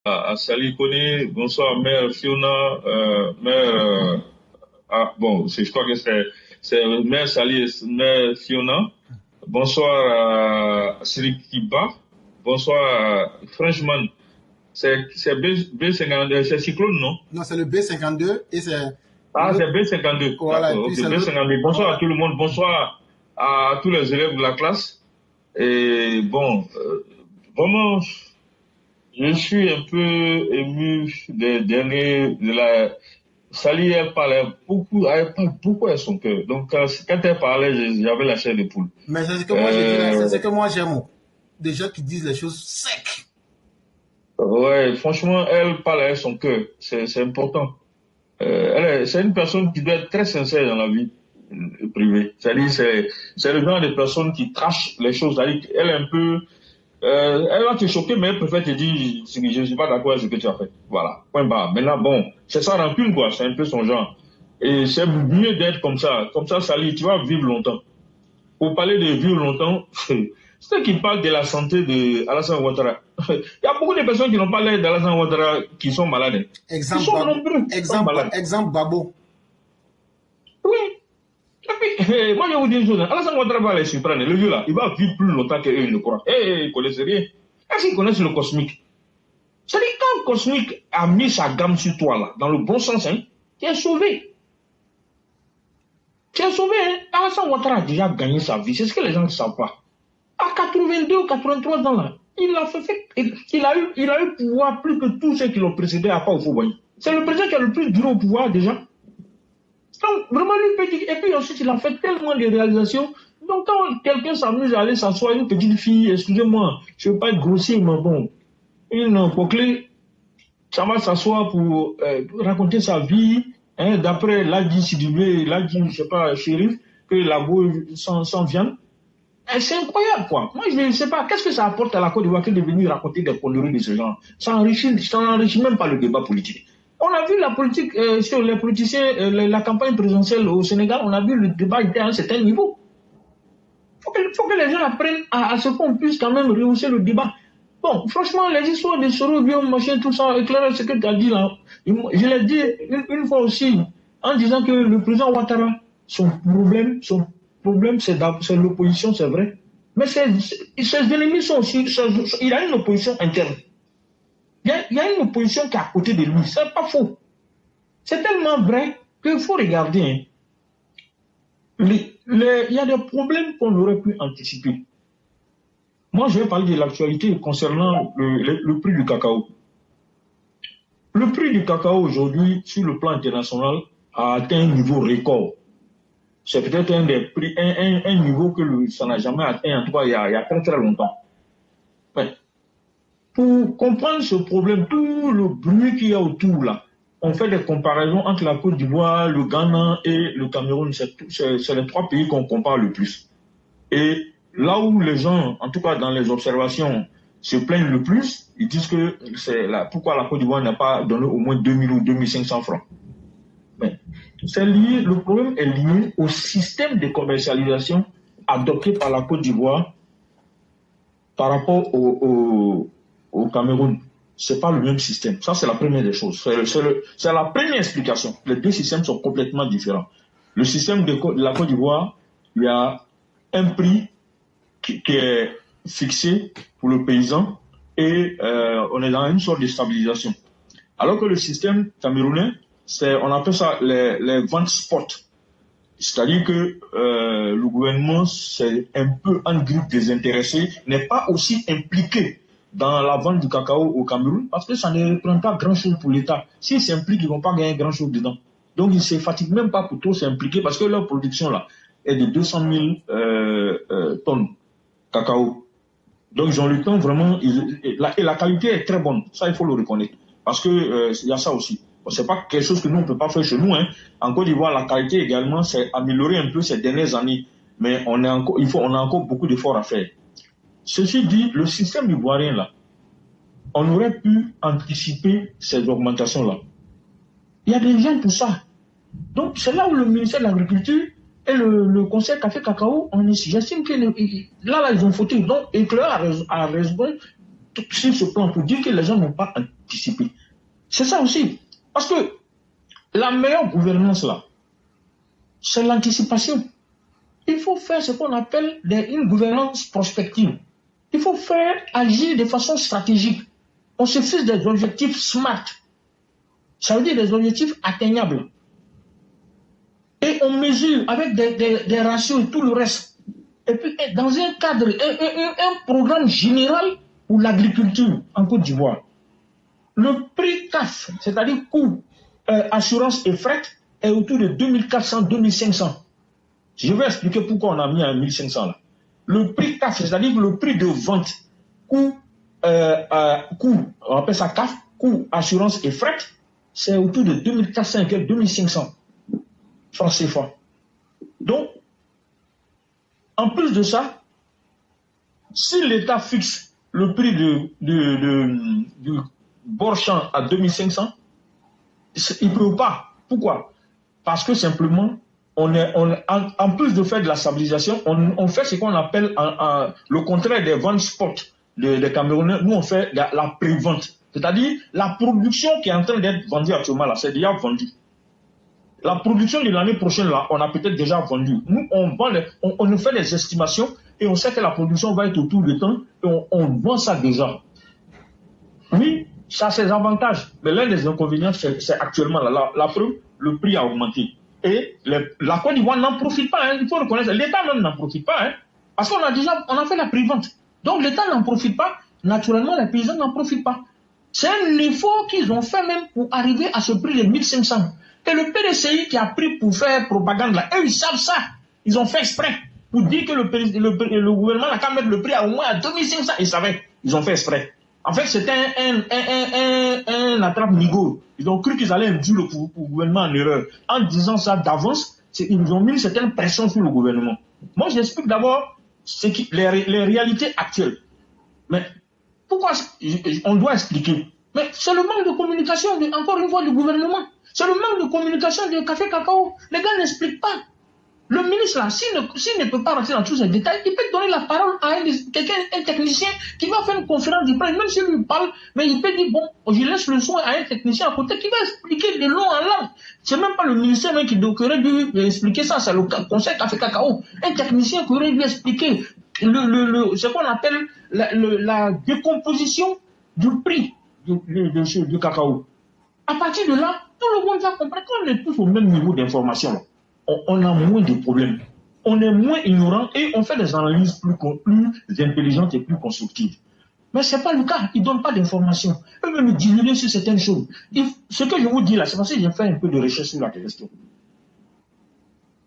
à Sali Kone, bonsoir Mère Fiona, Mère, bon, je crois que c'est Mère Sali et Mère Fiona, bonsoir à Sirikiba, bonsoir à Frenchman, c'est B52, c'est Cyclone, non? Non, c'est le B52 et c'est... Ah, c'est B52, voilà, d'accord, ok, B52, bonsoir voilà. à tout le monde, bonsoir à tous les élèves de la classe, et bon, vraiment... Je suis un peu ému des derniers de la. Sally, elle parle beaucoup à son cœur. Donc, quand elle parlait, j'avais la chair de poule. Mais c'est ce que moi j'ai dit là, c'est ce que moi j'aime. Des gens qui disent les choses sec. Ouais, franchement, elle parle à son cœur. C'est important. C'est une personne qui doit être très sincère dans la vie privée. C'est-à-dire, c'est le genre de personne qui crache les choses. C'est-à-dire, elle est un peu. Elle va te choquer, mais elle préfère te dire, je ne suis pas d'accord avec ce que tu as fait. Voilà, point barre. Maintenant, bon, c'est sa rancune, quoi, c'est un peu son genre. Et c'est mieux d'être comme ça, Sali, tu vas vivre longtemps. Pour parler de vivre longtemps, c'est ceux qui parlent de la santé d'Alassane Ouattara. Il y a beaucoup de personnes qui n'ont pas l'air d'Alassane Ouattara qui sont malades. Exemple, Ils sont nombreux, exemple Babo. Oui. Et puis, moi, je vais vous dire une chose. Alassane Ouattara va les surprendre. Le vieux là, il va vivre plus longtemps qu'eux, ils le croient. Ils ne connaissent rien. Est-ce qu'ils connaissent le cosmique? C'est-à-dire, quand le cosmique a mis sa gamme sur toi, là, dans le bon sens, hein, tu es sauvé. Tu es sauvé, hein. Alassane Ouattara a déjà gagné sa vie. C'est ce que les gens ne savent pas. À 82 ou 83 ans, là, il a eu pouvoir plus que tous ceux qui l'ont précédé à part au Fouboy. C'est le président qui a le plus duré au pouvoir, déjà. Donc, vraiment, lui peut dire. Et puis ensuite, il a fait tellement de réalisations. Donc, quand quelqu'un s'amuse à aller s'asseoir, une petite fille, excusez-moi, je ne veux pas être grossier, mais bon, une coquelée, ça va s'asseoir pour raconter sa vie, hein, d'après Ladji Sidibé, Ladji, je ne sais pas, Chérif, que la boue sans viande. C'est incroyable, quoi. Moi, je ne sais pas, qu'est-ce que ça apporte à la Côte d'Ivoire que de venir raconter des conneries de ce genre? Ça n'enrichit même pas le débat politique. On a vu la politique sur les politiciens, la campagne présidentielle au Sénégal, on a vu le débat était à un certain niveau. Il faut que les gens apprennent à ce qu'on puisse quand même rehausser le débat. Bon, franchement, les histoires de Soro, machin, tout ça, éclairage, ce que tu as dit là, je l'ai dit une fois aussi, en disant que le président Ouattara, son problème, c'est l'opposition, c'est vrai. Mais ses ennemis sont aussi, il a une opposition interne. Il y a une opposition qui est à côté de lui, c'est pas faux. C'est tellement vrai qu'il faut regarder. Hein. Il y a des problèmes qu'on aurait pu anticiper. Moi, je vais parler de l'actualité concernant le prix du cacao. Le prix du cacao aujourd'hui, sur le plan international, a atteint un niveau record. C'est peut-être un niveau que ça n'a jamais atteint, en tout cas, il y a très très longtemps. Ouais. Pour comprendre ce problème, tout le bruit qu'il y a autour là, on fait des comparaisons entre la Côte d'Ivoire, le Ghana et le Cameroun. C'est les trois pays qu'on compare le plus. Et là où les gens, en tout cas dans les observations, se plaignent le plus, ils disent que pourquoi la Côte d'Ivoire n'a pas donné au moins 2000 ou 2500 francs. Mais le problème est lié au système de commercialisation adopté par la Côte d'Ivoire par rapport au Cameroun. Ce n'est pas le même système. Ça, c'est la première des choses. C'est la première explication. Les deux systèmes sont complètement différents. Le système de la Côte d'Ivoire, il y a un prix qui est fixé pour le paysan et on est dans une sorte de stabilisation. Alors que le système camerounais, on appelle ça les ventes spot. C'est-à-dire que le gouvernement, c'est un peu en grippe désintéressé, n'est pas aussi impliqué dans la vente du cacao au Cameroun parce que ça ne représente pas grand-chose pour l'État. S'ils s'impliquent, ils ne vont pas gagner grand-chose dedans. Donc, ils ne se fatiguent même pas pour trop s'impliquer parce que leur production là est de 200 000 tonnes cacao. Donc, ils ont le temps vraiment... Et la qualité est très bonne. Ça, il faut le reconnaître. Parce que y a ça aussi. Ce n'est pas quelque chose que nous, on ne peut pas faire chez nous. Hein. En Côte d'Ivoire, la qualité également s'est améliorée un peu ces dernières années. Mais on a encore beaucoup d'efforts à faire. Ceci dit, le système ivoirien, là, on aurait pu anticiper ces augmentations-là. Il y a des gens pour ça. Donc, c'est là où le ministère de l'Agriculture et le conseil café cacao, j'estime que là, ils ont fauté. Donc, Éclair a raison sur ce plan pour dire que les gens n'ont pas anticipé. C'est ça aussi. Parce que la meilleure gouvernance, là, c'est l'anticipation. Il faut faire ce qu'on appelle une gouvernance prospective. Il faut faire agir de façon stratégique. On se fixe des objectifs SMART. Ça veut dire des objectifs atteignables. Et on mesure avec des ratios et tout le reste. Et puis, dans un cadre, un programme général pour l'agriculture en Côte d'Ivoire. Le prix CAF, c'est-à-dire coût, assurance et fret, est autour de 2400-2500. Je vais expliquer pourquoi on a mis à 1500 là. Le prix CAF, c'est-à-dire le prix de vente, coût, on appelle ça CAF, coût, assurance et fret, c'est autour de 2400 et 2500 francs CFA. Donc, en plus de ça, si l'État fixe le prix du bord-champ à 2500, il ne peut pas. Pourquoi? Parce que simplement, en plus de faire de la stabilisation, on fait ce qu'on appelle le contraire des ventes spot des Camerounais. Nous, on fait la pré-vente. C'est-à-dire, la production qui est en train d'être vendue actuellement, là, c'est déjà vendu. La production de l'année prochaine, là, on a peut-être déjà vendu. Nous, on nous fait des estimations et on sait que la production va être autour de temps et on vend ça déjà. Oui, ça a ses avantages. Mais l'un des inconvénients, c'est actuellement, là, la preuve, le prix a augmenté. Et la Côte d'Ivoire n'en profite pas, hein, il faut reconnaître. L'État même n'en profite pas, hein, parce qu'on a fait la pré-vente. Donc l'État n'en profite pas, naturellement les paysans n'en profitent pas. C'est un effort qu'ils ont fait même pour arriver à ce prix de 1500. Et le PDCI qui a pris pour faire propagande là, eux ils savent ça. Ils ont fait exprès pour dire que le gouvernement n'a qu'à mettre le prix à au moins à 2500. Ils savaient, ils ont fait exprès. En fait, c'était un attrape-nigo. Ils ont cru qu'ils allaient induire le gouvernement en erreur. En disant ça d'avance, ils ont mis une certaine pression sur le gouvernement. Moi, j'explique d'abord les réalités actuelles. Mais pourquoi on doit expliquer? Mais c'est le manque de communication, encore une fois, du gouvernement. C'est le manque de communication de Café Cacao. Les gars n'expliquent pas. Le ministre, là, s'il ne peut pas rentrer dans tous ces détails, il peut donner la parole à un technicien qui va faire une conférence de presse, même s'il lui parle, mais il peut dire, bon, je laisse le soin à un technicien à côté qui va expliquer de long en large. C'est même pas le ministère même qui aurait dû expliquer ça, c'est le conseil Café Cacao. Un technicien qui aurait dû expliquer ce qu'on appelle la décomposition du prix du cacao. À partir de là, tout le monde va comprendre qu'on est tous au même niveau d'information. On a moins de problèmes. On est moins ignorant et on fait des analyses plus intelligentes et plus constructives. Mais ce n'est pas le cas. Ils ne donnent pas d'informations. Eux-mêmes me divulguent sur certaines choses. Ce que je vous dis là, c'est parce que j'ai fait un peu de recherche sur la question.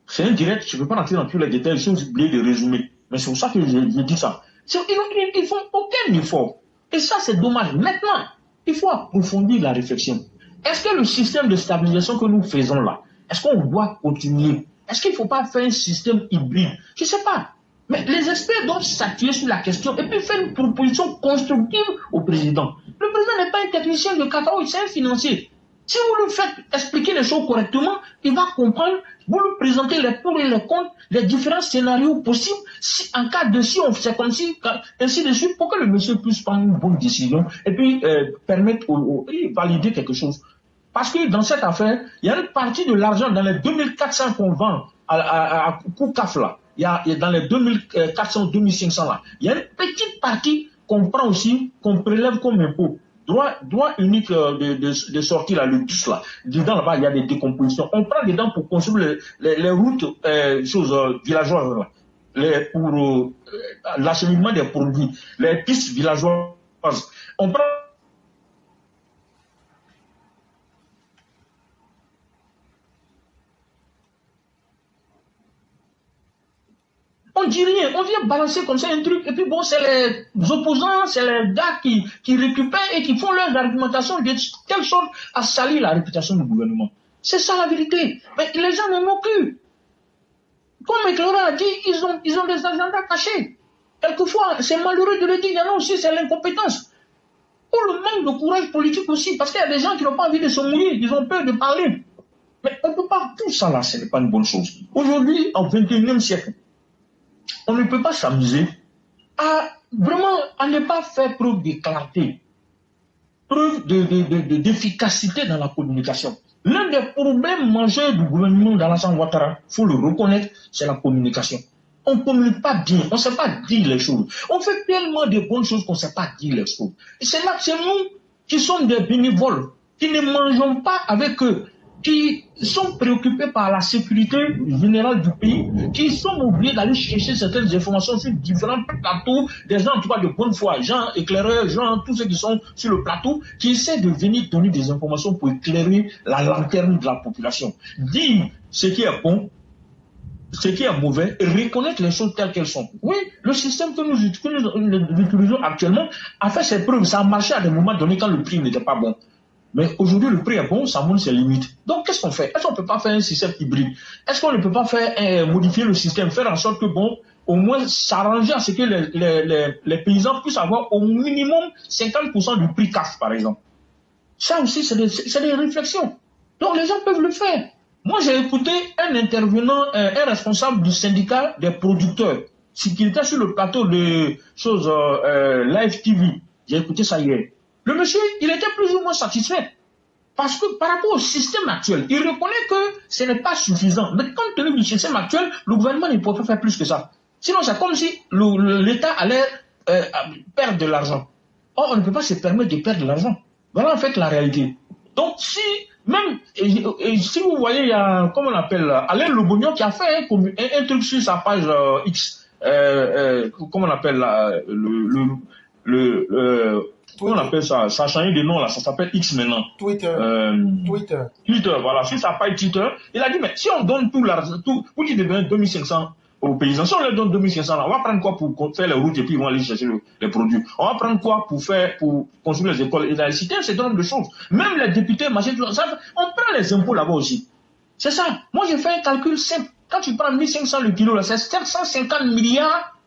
C'est un direct, je ne peux pas rentrer dans tous les détails, j'ai oublié de résumer. Mais c'est pour ça que je dis ça. Ils ne font aucun effort. Et ça, c'est dommage. Maintenant, il faut approfondir la réflexion. Est-ce que le système de stabilisation que nous faisons là, est-ce qu'on doit continuer? Est-ce qu'il ne faut pas faire un système hybride? Je ne sais pas. Mais les experts doivent s'attirer sur la question et puis faire une proposition constructive au président. Le président n'est pas un technicien de cacao, c'est un financier. Si vous lui faites expliquer les choses correctement, il va comprendre, vous lui présentez les pour et les contre, les différents scénarios possibles, en cas de si on fait comme si, ainsi de suite, pour que le monsieur puisse prendre une bonne décision et puis permettre valider quelque chose. Parce que dans cette affaire, il y a une partie de l'argent dans les 2400 qu'on vend à CAF là, il y a dans les 2400, 2500 là, il y a une petite partie qu'on prend aussi, qu'on prélève comme impôt. Droit unique de sortie là, le DUS là. Dedans là-bas, il y a des décompositions. On prend dedans pour construire les routes villageoises là, pour l'acheminement des produits, les pistes villageoises. On prend. On dit rien, on vient balancer comme ça un truc, et puis bon, c'est les opposants, c'est les gars qui récupèrent et qui font leurs argumentations de telle sorte à salir la réputation du gouvernement. C'est ça la vérité. Mais les gens n'en ont plus. Comme Éclaireur a dit, ils ont des agendas cachés. Quelquefois, c'est malheureux de le dire, il y en a aussi, c'est l'incompétence. Ou le manque de courage politique aussi, parce qu'il y a des gens qui n'ont pas envie de se mouiller, ils ont peur de parler. Mais on ne peut pas, tout ça là, ce n'est pas une bonne chose. Aujourd'hui, en 21e siècle, on ne peut pas s'amuser à vraiment, à ne pas faire preuve de clarté, preuve d'efficacité dans la communication. L'un des problèmes majeurs du gouvernement d'Alassane Ouattara, il faut le reconnaître, c'est la communication. On ne communique pas bien, on ne sait pas dire les choses. On fait tellement de bonnes choses qu'on ne sait pas dire les choses. Et c'est là que c'est nous qui sommes des bénévoles, qui ne mangeons pas avec eux, qui sont préoccupés par la sécurité générale du pays, qui sont obligés d'aller chercher certaines informations sur différents plateaux, des gens en tout cas de bonne foi, gens éclaireurs, gens, tous ceux qui sont sur le plateau, qui essaient de venir donner des informations pour éclairer la lanterne de la population. Dire ce qui est bon, ce qui est mauvais, et reconnaître les choses telles qu'elles sont. Oui, le système que nous utilisons actuellement a fait ses preuves, ça a marché à des moments donnés quand le prix n'était pas bon. Mais aujourd'hui, le prix est bon, ça montre ses limites. Donc, qu'est-ce qu'on fait? Est-ce qu'on ne peut pas faire un système hybride? Est-ce qu'on ne peut pas faire modifier le système, faire en sorte que, bon, au moins s'arranger à ce que les paysans puissent avoir au minimum 50% du prix CAF, par exemple? Ça aussi, c'est des réflexions. Donc, les gens peuvent le faire. Moi, j'ai écouté un intervenant, un responsable du syndicat des producteurs, qui était sur le plateau de choses Live TV. J'ai écouté ça hier. Le monsieur, il était plus ou moins satisfait. Parce que par rapport au système actuel, il reconnaît que ce n'est pas suffisant. Mais compte tenu du système actuel, le gouvernement ne peut pas faire plus que ça. Sinon, c'est comme si l'État allait perdre de l'argent. Or, on ne peut pas se permettre de perdre de l'argent. Voilà en fait la réalité. Donc, si vous voyez, il y a, comment on appelle, Alain Lobognon qui a fait un truc sur sa page X, comment on appelle, comment on appelle ça? Ça a changé de nom là, ça s'appelle X maintenant. Twitter, voilà. Sur sa page Twitter, il a dit, mais si on donne tout l'argent, vous qui devez 2500 aux paysans, si on leur donne 2500 là, on va prendre quoi pour faire les routes et puis ils vont aller chercher les produits? On va prendre quoi pour construire les écoles? Et citer un certain nombre de choses. Même les députés, machin, ça, on prend les impôts là-bas aussi. C'est ça. Moi, j'ai fait un calcul simple. Quand tu prends 1500 le kilo là, c'est 750 milliards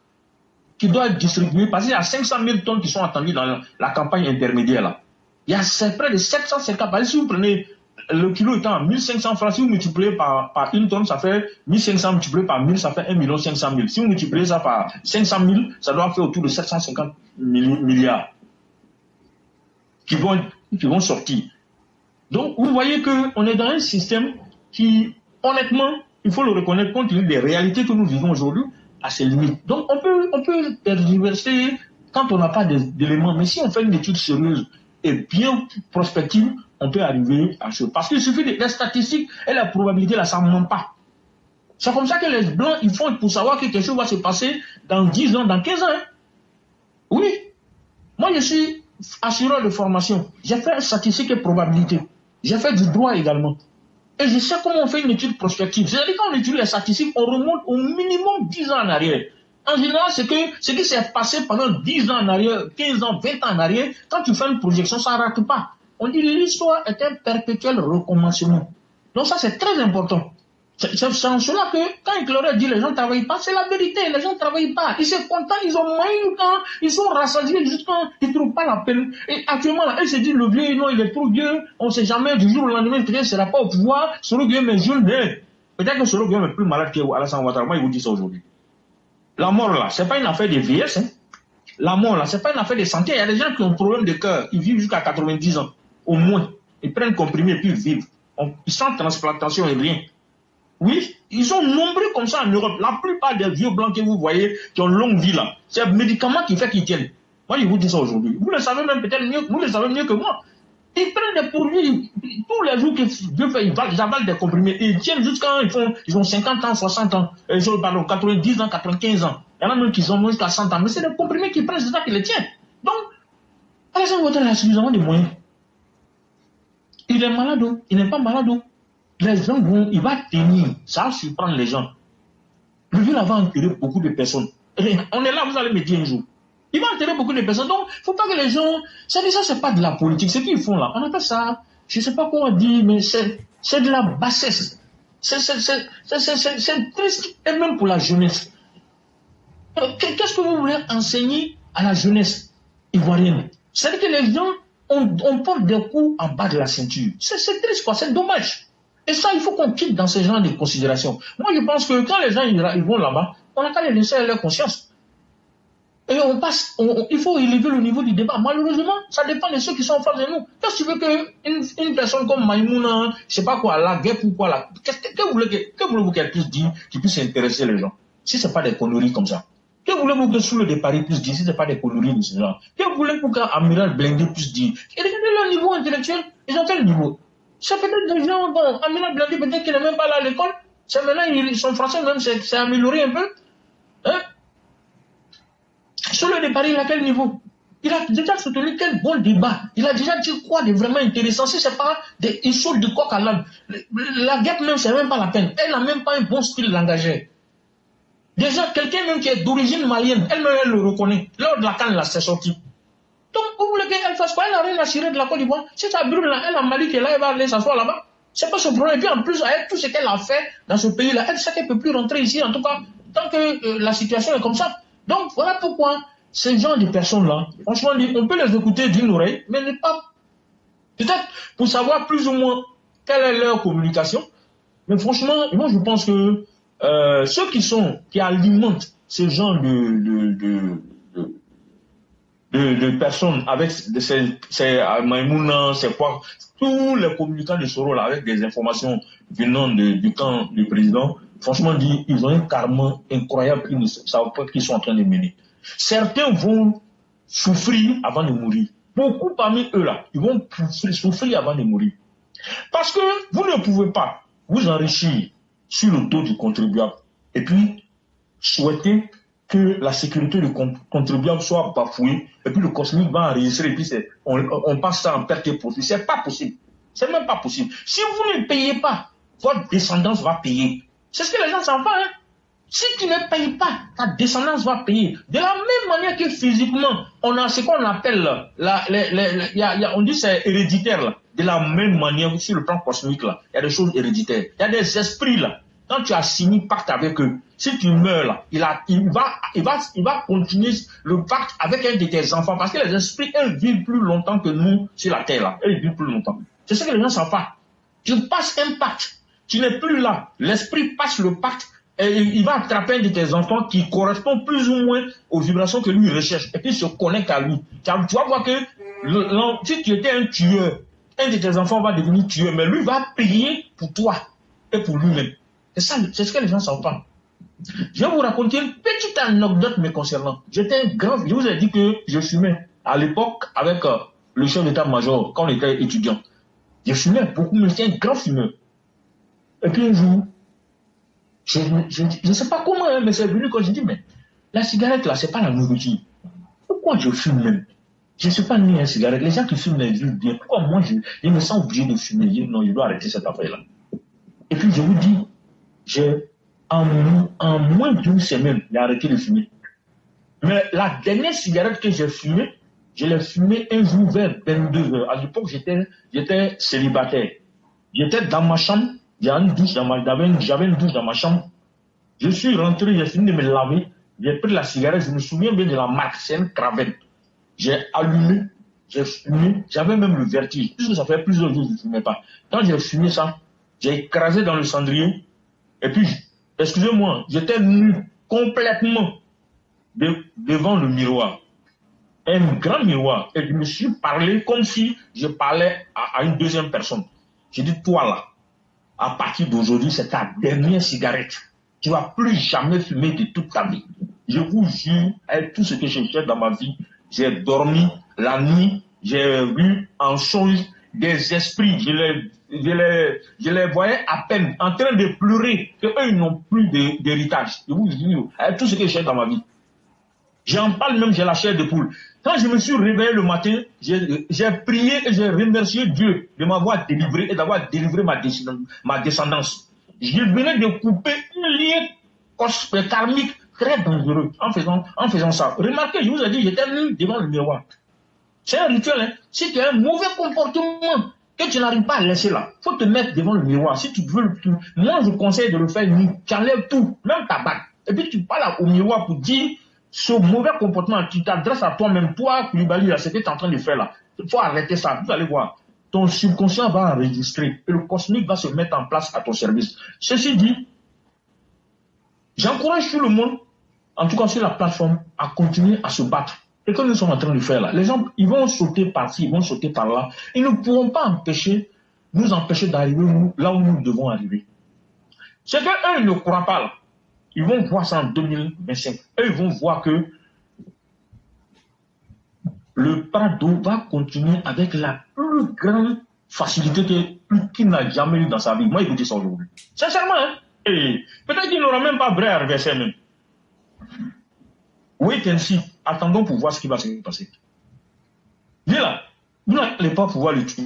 qui doit être distribué, parce qu'il y a 500 000 tonnes qui sont attendues dans la campagne intermédiaire là. Il y a près de 750. Parce que si vous prenez le kilo étant à 1500 francs, si vous multipliez par une tonne, ça fait 1500 multiplié par 1000, ça fait 1 500 000. Si vous multipliez ça par 500 000, ça doit faire autour de 750 milliards qui vont sortir. Donc, vous voyez qu'on est dans un système qui, honnêtement, il faut le reconnaître, compte tenu des réalités que nous vivons aujourd'hui, à ses limites. Donc, on peut tergiverser quand on n'a pas d'éléments. Mais si on fait une étude sérieuse et bien prospective, on peut arriver à ce. Parce qu'il suffit des statistiques et la probabilité, là, ça ne ment pas. C'est comme ça que les Blancs, ils font pour savoir que quelque chose va se passer dans 10 ans, dans 15 ans. Hein. Oui. Moi, je suis assureur de formation. J'ai fait statistiques et probabilités. J'ai fait du droit également. Et je sais comment on fait une étude prospective. C'est-à-dire quand on étudie les statistiques, on remonte au minimum 10 ans en arrière. En général, c'est que ce qui s'est passé pendant 10 ans en arrière, 15 ans, 20 ans en arrière, quand tu fais une projection, ça ne rate pas. On dit que l'histoire est un perpétuel recommencement. Donc ça, c'est très important. C'est en cela que, quand Éclaireur dit les gens ne travaillent pas, c'est la vérité, les gens ne travaillent pas. Ils se contentent, ils ont moyen du temps, ils sont rassasiés jusqu'à ils ne trouvent pas la peine. Et actuellement, là, ils se disent, le vieux, non, il est trop vieux, on ne sait jamais, du jour au lendemain, peut-être ne sera pas au pouvoir, Soro Gueye est jeune, peut-être que Soro Gueye est plus malade qu'Alassane Ouattara. Moi, il vous dit ça aujourd'hui. La mort, là, c'est pas une affaire de vieillesse, hein. La mort, là, c'est pas une affaire de santé. Il y a des gens qui ont un problème de cœur, ils vivent jusqu'à 90 ans, au moins. Ils prennent comprimé et puis ils vivent. Ils sont en transplantation et rien. Oui, ils sont nombreux comme ça en Europe. La plupart des vieux blancs que vous voyez qui ont longue vie là, c'est le médicament qui fait qu'ils tiennent. Moi, je vous dis ça aujourd'hui. Vous le savez même peut-être mieux, vous le savez mieux que moi. Ils prennent des produits, tous les jours que Dieu fait, ils avalent des comprimés. Et ils tiennent jusqu'à, ils ont 50 ans, 60 ans, pardon, 90 ans, 95 ans. Il y en a même qui ont jusqu'à 100 ans. Mais c'est des comprimés qui prennent, c'est ça qui les tiennent. Donc, Alassane Ouattara a suffisamment de moyens. Il est malade, il n'est pas malade. Les gens vont, il va tenir, ça va surprendre les gens. Le vieux va enterrer beaucoup de personnes. Et on est là, vous allez me dire un jour. Il va enterrer beaucoup de personnes. Donc, il ne faut pas que les gens. Ça, c'est pas de la politique. Ce qu'ils font là, on appelle ça, je ne sais pas comment dire, mais c'est de la bassesse. C'est triste, et même pour la jeunesse. Qu'est-ce que vous voulez enseigner à la jeunesse ivoirienne? C'est-à-dire que les gens, on porte des coups en bas de la ceinture. C'est triste, quoi, c'est dommage. Et ça, il faut qu'on quitte dans ce genre de considérations. Moi, je pense que quand les gens ils vont là-bas, on n'a qu'à les laisser à leur conscience. Et on passe, il faut élever le niveau du débat. Malheureusement, ça dépend de ceux qui sont en face de nous. Qu'est-ce que tu veux qu'une personne comme Maïmouna, je sais pas quoi, la guerre ou quoi, là, que voulez-vous qu'elle puisse dire, qui puisse intéresser les gens? Si c'est pas des conneries comme ça. Que voulez-vous que sous le départ puisse dire, si c'est pas des conneries de ce genre? Que voulez-vous qu'Amiral Blindé puisse dire? Et regardez leur niveau intellectuel, ils ont quel niveau? C'est peut-être des gens, bon, Amiral Blindé, peut-être qu'il n'est même pas là à l'école. C'est maintenant, son français même s'est amélioré un peu. Hein? Sur le départ, il a quel niveau? Il a déjà soutenu quel bon débat. Il a déjà dit quoi de vraiment intéressant. Si c'est pas il saute de coq à l'âne. La guerre même, c'est même pas la peine. Elle n'a même pas un bon style langagé. Déjà, quelqu'un même qui est d'origine malienne, elle le reconnaît. Lors de la canne, là, c'est sorti. Donc, vous voulez qu'elle fasse quoi? Elle n'a rien à cirer de la Côte d'Ivoire. Si ça brûle là, elle a Mali qui est là, elle va aller s'asseoir là-bas. C'est pas son problème. Et puis en plus, avec tout ce qu'elle a fait dans ce pays-là, elle sait qu'elle ne peut plus rentrer ici, en tout cas, tant que la situation est comme ça. Donc, voilà pourquoi ces gens de personnes-là, franchement, on peut les écouter d'une oreille, mais ne pas. Peut-être pour savoir plus ou moins quelle est leur communication. Mais franchement, moi, je pense que ceux qui alimentent ce genre de personnes avec ces Maïmouna, c'est quoi, tous les communicants de Soro là, avec des informations venant du camp du président, franchement dit, ils ont un karma incroyable qu'ils ne savent pas qu'ils sont en train de mener. Certains vont souffrir avant de mourir. Beaucoup parmi eux là, ils vont souffrir avant de mourir. Parce que vous ne pouvez pas vous enrichir sur le dos du contribuable et puis souhaiter que la sécurité du contribuable soit bafouée et puis le cosmique va enregistrer et puis on passe ça en perte et profit. C'est pas possible. C'est même pas possible. Si vous ne payez pas, votre descendance va payer. C'est ce que les gens savent pas, hein. Si tu ne payes pas, ta descendance va payer. De la même manière que physiquement, on a ce qu'on appelle, on dit c'est héréditaire là. De la même manière, sur le plan cosmique là, il y a des choses héréditaires. Il y a des esprits là. Quand tu as signé pacte avec eux, si tu meurs là, il va continuer le pacte avec un de tes enfants parce que les esprits, eux, vivent plus longtemps que nous sur la terre là. Eux, ils vivent plus longtemps. C'est ce que les gens ne savent pas. Tu passes un pacte. Tu n'es plus là. L'esprit passe le pacte. Et il va attraper un de tes enfants qui correspond plus ou moins aux vibrations que lui recherche. Et puis il se connecte à lui. Tu vas voir que si tu étais un tueur, un de tes enfants va devenir tueur, mais lui va payer pour toi et pour lui-même. C'est ça, c'est ce que les gens ne savent pas. Je vais vous raconter une petite anecdote me concernant. J'étais un grand, je vous ai dit que je fumais à l'époque avec le chef d'état-major quand on était étudiant. Je fumais beaucoup, mais j'étais un grand fumeur. Et puis un jour, je ne sais pas comment, hein, mais c'est venu quand je dis, mais la cigarette là, c'est pas la nourriture. Pourquoi je fume même? Je ne suis pas né à la cigarette. Les gens qui fument les vivent bien. Pourquoi moi, je me sens obligé de fumer? Non, je dois arrêter cette affaire-là. Et puis je vous dis, en moins d'une semaine, j'ai arrêté de fumer. Mais la dernière cigarette que j'ai fumée, je l'ai fumée un jour vers 22h. À l'époque, j'étais célibataire. J'étais dans ma chambre. J'avais une douche dans ma chambre. Je suis rentré, j'ai fini de me laver. J'ai pris la cigarette, je me souviens bien de la marque, c'est une Craven. J'ai allumé, j'ai fumé, j'avais même le vertige. Puisque ça fait plusieurs jours que je ne fumais pas. Quand j'ai fumé ça, j'ai écrasé dans le cendrier. Et puis, excusez-moi, j'étais nu complètement devant le miroir. Un grand miroir. Et je me suis parlé comme si je parlais à une deuxième personne. J'ai dit, toi là, à partir d'aujourd'hui, c'est ta dernière cigarette. Tu ne vas plus jamais fumer de toute ta vie. Je vous jure, avec tout ce que j'ai fait dans ma vie, j'ai dormi la nuit, j'ai vu en songe des esprits. Je les voyais à peine en train de pleurer qu'eux, ils n'ont plus d'héritage. Je vous jure, avec tout ce que j'ai fait dans ma vie. J'en parle même, j'ai la chair de poule. Quand je me suis réveillé le matin, j'ai prié et j'ai remercié Dieu de m'avoir délivré et d'avoir délivré ma descendance. Je venais de couper un lien karmique très dangereux en faisant ça. Remarquez, je vous ai dit, j'étais nu devant le miroir. C'est un rituel, hein. Si tu as un mauvais comportement que tu n'arrives pas à laisser là, il faut te mettre devant le miroir. Si tu veux, moi je conseille de le faire nu. Tu enlèves tout, même ta bague. Et puis tu parles au miroir pour dire ce mauvais comportement, tu t'adresses à toi-même, toi, Koulibaly, ce que tu es en train de faire là. Il faut arrêter ça, vous allez voir. Ton subconscient va enregistrer et le cosmique va se mettre en place à ton service. Ceci dit, j'encourage tout le monde en tout cas sur la plateforme, à continuer à se battre. Et que nous sommes en train de faire là, les gens, ils vont sauter par-ci, ils vont sauter par-là. Ils ne pourront pas nous empêcher d'arriver là où nous devons arriver. C'est qu'eux, ils ne croient pas là. Ils vont voir ça en 2025. Eux, ils vont voir que le Prado va continuer avec la plus grande facilité qu'il n'a jamais eu dans sa vie. Moi, écoutez ça aujourd'hui. Sincèrement, hein? Et peut-être qu'il n'aura même pas vrai à reverser même. Wait and see. Attendons pour voir ce qui va se passer. Viens là. Vous n'allez pas pouvoir le tuer.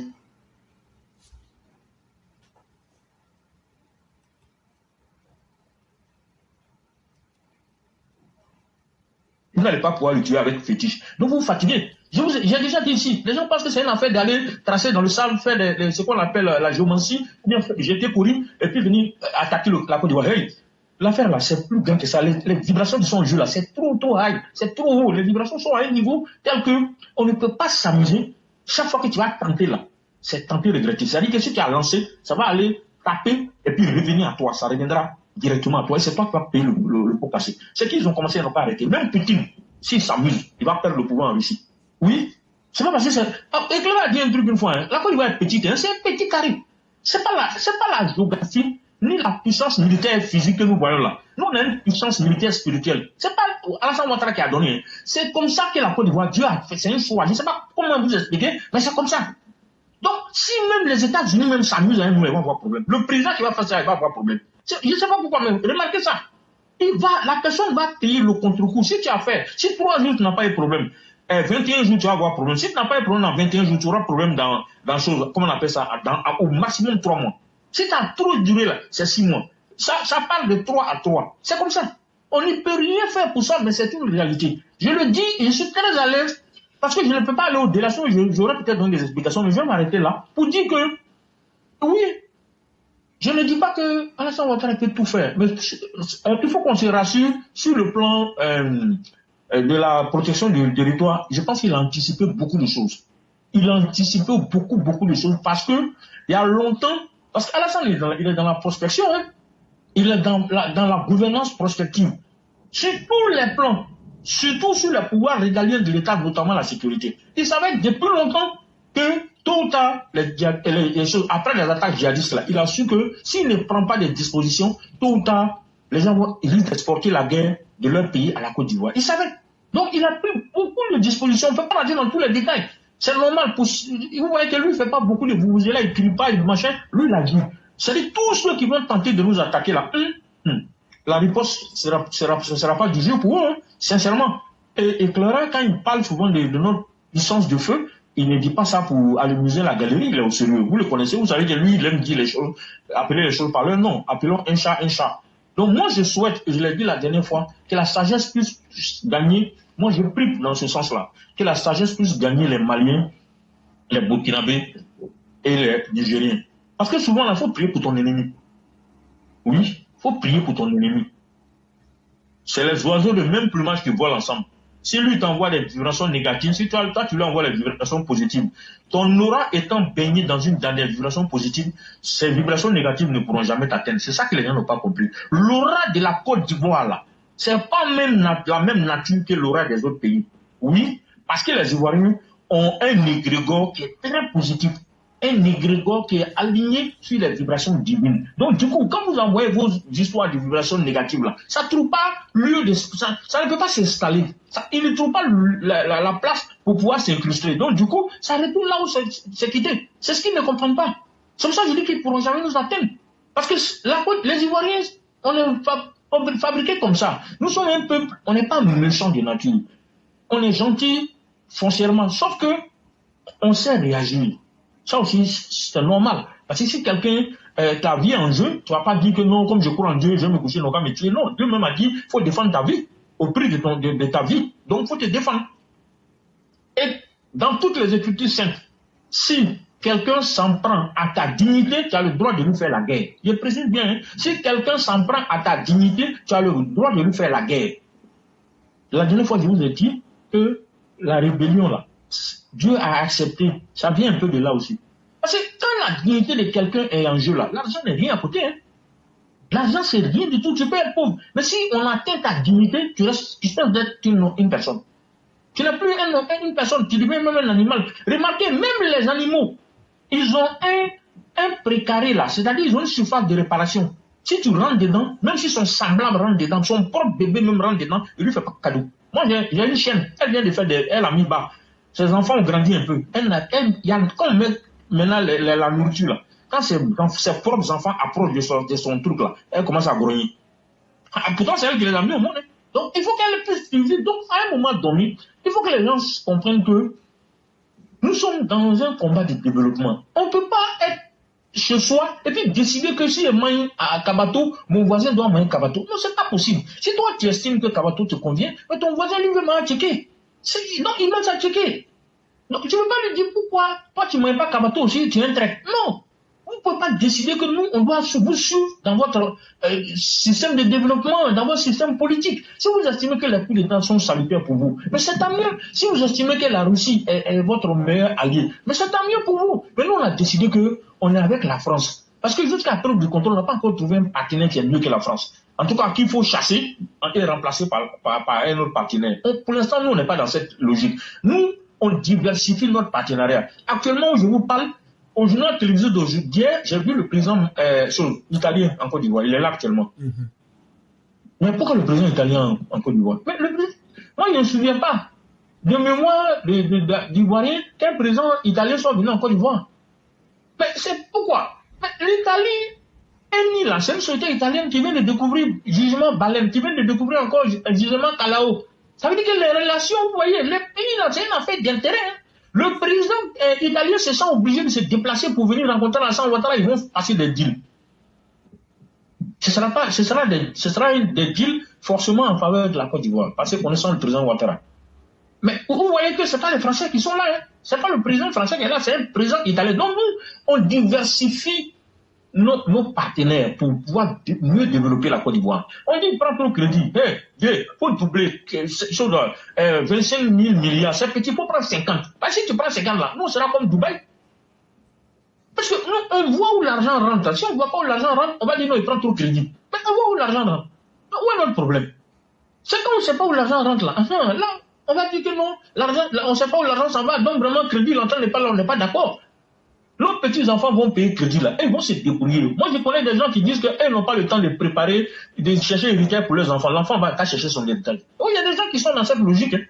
Vous n'allez pas pouvoir le tuer avec fétiche. Donc vous vous fatiguez. J'ai déjà dit ici, les gens pensent que c'est une affaire d'aller tracer dans le sable, faire ce qu'on appelle la géomancie, ou bien jeter courir, et puis venir attaquer la Côte d'Ivoire. Hey, l'affaire là, c'est plus grand que ça. Les vibrations de son jeu là, c'est trop high, c'est trop haut. Les vibrations sont à un niveau tel que on ne peut pas s'amuser. Chaque fois que tu vas tenter là, c'est tenter regretter. C'est-à-dire que si tu as lancé, ça va aller taper et puis revenir à toi. Ça reviendra directement à toi. Et c'est toi qui vas payer le pot cassé. C'est qu'ils ont commencé à ne pas arrêter. Même Poutine, s'il s'amuse, il va perdre le pouvoir en Russie. Oui, c'est pas parce que c'est. Éclaireur a dit un truc une fois, hein. La Côte d'Ivoire est petite, hein. C'est un petit carré. C'est pas la géographie, ni la puissance militaire physique que nous voyons là. Nous, on a une puissance militaire spirituelle. C'est pas Alassane Ouattara qui a donné. Hein. C'est comme ça que la Côte d'Ivoire, Dieu a fait. C'est un choix. Je ne sais pas comment vous expliquer, mais c'est comme ça. Donc, si même les États-Unis même s'amusent à nous, ils vont avoir problème. Le président qui va faire ça, il va avoir problème. Je ne sais pas pourquoi, mais remarquez ça. La personne va payer le contre-coup. Si tu as fait, si 3 jours, tu n'as pas eu de problème, 21 jours, tu vas avoir problème. Si tu n'as pas eu de problème dans 21 jours, tu auras problème dans chose, comment on appelle ça, au maximum 3 mois. Si tu as trop duré là, c'est 6 mois. Ça parle de 3 à 3. C'est comme ça. On ne peut rien faire pour ça, mais c'est une réalité. Je le dis, et je suis très à l'aise, parce que je ne peux pas aller au-delà. J'aurais peut-être donné des explications, mais je vais m'arrêter là pour dire que, oui, je ne dis pas que Alassane Ouattara peut tout faire, mais il faut qu'on se rassure sur le plan de la protection du territoire. Je pense qu'il a anticipé beaucoup de choses. Il a anticipé beaucoup de choses parce que il y a longtemps, parce qu'Alassane il est dans la prospection, hein, il est dans la gouvernance prospective. Sur tous les plans, surtout sur les pouvoirs régaliens de l'État, notamment la sécurité. Il savait depuis longtemps que tôt ou tard, après les attaques djihadistes, là, il a su que s'il ne prend pas des dispositions, tôt ou tard, les gens risquent d'exporter la guerre de leur pays à la Côte d'Ivoire. Il savait. Donc, il a pris beaucoup de dispositions. On ne peut pas dire dans tous les détails. C'est normal. Vous voyez que lui, il ne fait pas beaucoup de là, il ne crie pas, il machin. Lui, il a dit. C'est-à-dire, tous ceux qui vont tenter de nous attaquer là, la riposte ne sera pas du jeu pour eux, hein, sincèrement. Et Éclaireur, quand il parle souvent de notre puissance de feu, il ne dit pas ça pour amuser la galerie, il est au sérieux. Vous le connaissez, vous savez que lui, il aime dire les choses, appeler les choses par leur nom. Appelons un chat un chat. Donc moi, je souhaite, je l'ai dit la dernière fois, que la sagesse puisse gagner. Moi, je prie dans ce sens-là, que la sagesse puisse gagner les Maliens, les Burkinabés et les Nigériens. Parce que souvent, il faut prier pour ton ennemi. Oui, il faut prier pour ton ennemi. C'est les oiseaux de même plumage qui volent ensemble. Si lui t'envoie des vibrations négatives, si toi tu lui envoies des vibrations positives, ton aura étant baigné dans des vibrations positives, ces vibrations négatives ne pourront jamais t'atteindre. C'est ça que les gens n'ont pas compris. L'aura de la Côte d'Ivoire, là, c'est pas même la même nature que l'aura des autres pays. Oui, parce que les Ivoiriens ont un égrégore qui est très positif. Un égrégore qui est aligné sur les vibrations divines. Donc, du coup, quand vous envoyez vos histoires de vibrations négatives, là, ça ne trouve pas lieu de. Ça ne peut pas s'installer. Il ne trouve pas la place pour pouvoir s'incruster. Donc, du coup, ça retourne là où c'est quitté. C'est ce qu'ils ne comprennent pas. C'est pour ça que je dis qu'ils ne pourront jamais nous atteindre. Parce que les Ivoiriens, on est fabriqués comme ça. Nous sommes un peuple, on n'est pas méchants de nature. On est gentils foncièrement. Sauf que on sait réagir. Ça aussi, c'est normal. Parce que si quelqu'un, ta vie en jeu, tu ne vas pas dire que non, comme je crois en Dieu, je vais me coucher, non, pas me tuer. Non, Dieu même a dit, il faut défendre ta vie, au prix de ta vie. Donc, il faut te défendre. Et dans toutes les Écritures saintes, si quelqu'un s'en prend à ta dignité, tu as le droit de lui faire la guerre. Je précise bien, hein, si quelqu'un s'en prend à ta dignité, tu as le droit de lui faire la guerre. La dernière fois, je vous ai dit que la rébellion, là, Dieu a accepté. Ça vient un peu de là aussi. Parce que quand la dignité de quelqu'un est en jeu là, l'argent n'est rien à côté. Hein. L'argent, c'est rien du tout. Tu peux être pauvre. Mais si on atteint ta dignité, tu restes d'être une personne. Tu n'es plus une personne, tu deviens même un animal. Remarquez, même les animaux, ils ont un précaré là, c'est-à-dire ils ont une surface de réparation. Si tu rentres dedans, même si son semblable rentre dedans, son propre bébé même rentre dedans, il lui fait pas de cadeau. Moi, j'ai une chienne, elle vient de faire elle a mis bas. Ses enfants ont grandi un peu. Quand on met maintenant la nourriture là, quand ses propres enfants approchent de son truc là, elle commence à grogner. Pourtant, c'est elle qui les a mis au monde. Hein. Donc, il faut qu'elle puisse vivre. Donc, à un moment donné, il faut que les gens comprennent que nous sommes dans un combat de développement. On ne peut pas être chez soi et puis décider que si je mange à Kabato, mon voisin doit manger Kabato. Non, c'est pas possible. Si toi, tu estimes que Kabato te convient, mais ton voisin, lui, veut manger Tchéké. Non, il mange à Tchéké. Donc, tu ne peux pas lui dire pourquoi toi, tu ne manges pas Kabato aussi, tu es un trait. Non. Vous ne pouvez pas décider que nous, on doit vous suivre dans votre système de développement, dans votre système politique. Si vous estimez que les coups d'État sont salutaires pour vous, mais c'est tant mieux. Si vous estimez que la Russie est votre meilleur allié, mais c'est tant mieux pour vous. Mais nous, on a décidé qu'on est avec la France. Parce que jusqu'à preuve du contrôle, on n'a pas encore trouvé un partenaire qui est mieux que la France. En tout cas, qu'il faut chasser et remplacer par un autre partenaire. Pour l'instant, nous, on n'est pas dans cette logique. Nous, on diversifie notre partenariat. Actuellement, je vous parle, au journal télévisé d'aujourd'hui, j'ai vu le président italien en Côte d'Ivoire. Il est là actuellement. Mais pourquoi le président italien en Côte d'Ivoire? Moi, je ne me souviens pas de mémoire d'Ivoirien qu'un président italien soit venu en Côte d'Ivoire. Mais c'est pourquoi? L'Italie est née là. C'est une société italienne qui vient de découvrir jugement Baleine, qui vient de découvrir encore jugement Calao. Ça veut dire que les relations, vous voyez, les pays là, c'est une affaire d'intérêt. Hein. Le président italien se sent obligé de se déplacer pour venir rencontrer Alassane Ouattara, ils vont passer des deals. Ce sera des deals forcément en faveur de la Côte d'Ivoire, parce que connaissant le président Ouattara. Mais vous voyez que ce n'est pas les Français qui sont là. Hein. Ce n'est pas le président français qui est là, c'est un président italien. Donc nous, on diversifie nos partenaires pour pouvoir mieux développer la Côte d'Ivoire. On dit, prends ton crédit, il faut doubler 25 000 milliards, c'est petit, il faut prendre 50. Parce que si tu prends 50 là, nous, on sera comme Dubaï. Parce que nous, on voit où l'argent rentre. Si on ne voit pas où l'argent rentre, on va dire non, il prend trop crédit. Mais on voit où l'argent rentre. Où est notre problème? C'est quand on ne sait pas où l'argent rentre là. Là, on va dire que non, l'argent, on ne sait pas où l'argent s'en va, donc vraiment, crédit, l'entend n'est pas là, on n'est pas d'accord. Nos petits-enfants vont payer crédit là, et ils vont se débrouiller. Moi, je connais des gens qui disent qu'ils n'ont pas le temps de préparer, de chercher l'héritage pour leurs enfants. L'enfant va chercher son héritage. Oh, il y a des gens qui sont dans cette logique. Hein.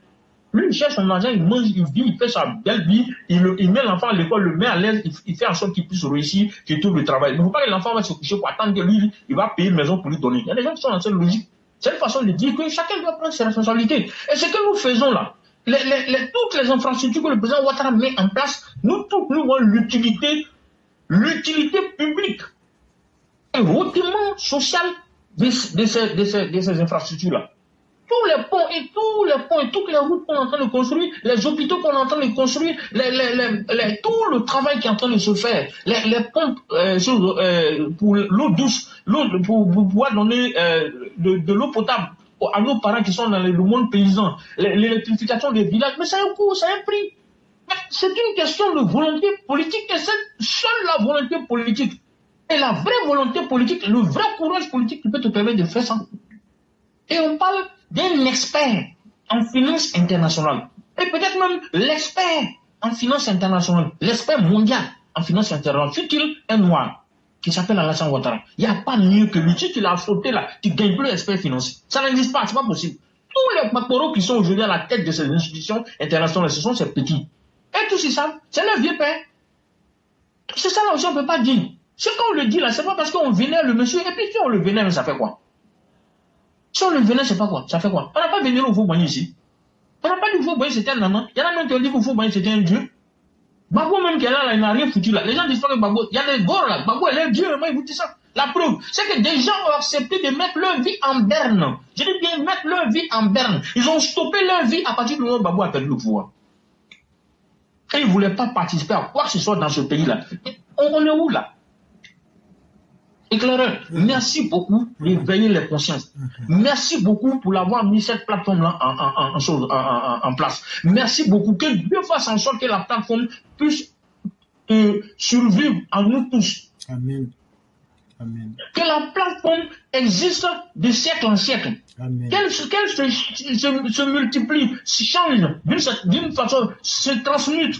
Lui, il cherche son argent, il mange, il vit, il fait sa belle vie, il met l'enfant à l'école, le met à l'aise, il fait en sorte qu'il puisse réussir, qu'il trouve le travail. Il ne faut pas que l'enfant va se coucher pour attendre que lui, il va payer une maison pour lui donner. Il y a des gens qui sont dans cette logique. C'est une façon de dire que chacun doit prendre ses responsabilités. Et ce que nous faisons là, toutes les infrastructures que le président Ouattara met en place, nous voyons l'utilité publique et hautement sociale de ces infrastructures-là. Tous les ponts et toutes les routes qu'on est en train de construire, les hôpitaux qu'on est en train de construire, tout le travail qui est en train de se faire, les pompes pour l'eau douce, pour pouvoir donner de l'eau potable à nos parents qui sont dans le monde paysan, l'électrification des villages, mais ça a un coût, ça a un prix. C'est une question de volonté politique et c'est seule la volonté politique et la vraie volonté politique, le vrai courage politique qui peut te permettre de faire ça. Et on parle d'un expert en finance internationale et peut-être même l'expert en finance internationale, l'expert mondial en finance internationale, fut-il un noir qui s'appelle Alassane Ouattara. Il n'y a pas mieux que lui. Si tu l'as sauté là, tu gagnes plus expert financier. Ça n'existe pas, c'est pas possible. Tous les macoros qui sont aujourd'hui à la tête de ces institutions internationales, ce sont ces petits. Et tous ils savent, c'est leur vieux père. C'est ça là aussi, on ne peut pas dire. Ce qu'on le dit là, c'est pas parce qu'on vénère le monsieur, et puis si on le vénère, ça fait quoi? Si on le vénère, c'est pas quoi? Ça fait quoi? On n'a pas vénéré au Fouboigny ici. On n'a pas dit au Fouboigny c'était un nanan. Il y en a même qui ont dit qu'au Fouboigny c'était un dieu. Gbagbo même qui est là, il n'a rien foutu là. Les gens disent pas que Gbagbo, il y a des gores là, Gbagbo elle est dieu, moi il vous dit ça. La preuve, c'est que des gens ont accepté de mettre leur vie en berne. Je dis bien mettre leur vie en berne. Ils ont stoppé leur vie à partir du moment où Gbagbo a perdu le pouvoir. Et ils ne voulaient pas participer à quoi que ce soit dans ce pays-là. On est où là? Éclaireur, merci beaucoup d'éveiller les consciences. Merci beaucoup pour l'avoir mis cette plateforme-là en place. Merci beaucoup que Dieu fasse en sorte que la plateforme puisse survivre à nous tous. Amen. Amen. Que la plateforme existe de siècle en siècle. Qu'elle se multiplie, se change d'une façon, se transmute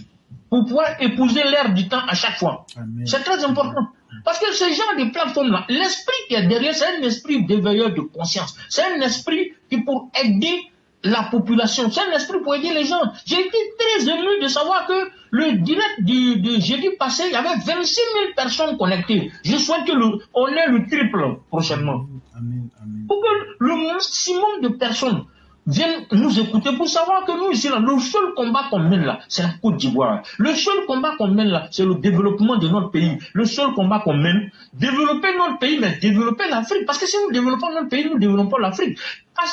pour pouvoir épouser l'ère du temps à chaque fois. C'est très important. Parce que ce genre de plateforme-là, l'esprit qui est derrière, c'est un esprit d'éveilleur de conscience. C'est un esprit qui pour aider la population, c'est un esprit pour aider les gens. J'ai été très ému de savoir que le direct de jeudi passé, il y avait 26 000 personnes connectées. Je souhaite qu'on ait le triple prochainement. Amen. Pour que le maximum de personnes viennent nous écouter pour savoir que nous ici, là, le seul combat qu'on mène là, c'est la Côte d'Ivoire. Le seul combat qu'on mène là, c'est le développement de notre pays. Le seul combat qu'on mène, développer notre pays, mais développer l'Afrique. Parce que si nous développons notre pays, nous développons l'Afrique.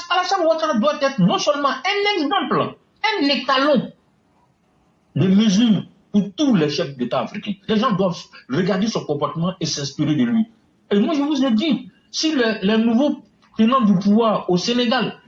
Alassane Ouattara doit être non seulement un exemple, un étalon de mesure pour tous les chefs d'État africains. Les gens doivent regarder son comportement et s'inspirer de lui. Et moi, je vous ai dit, si les nouveaux tenants du pouvoir au Sénégal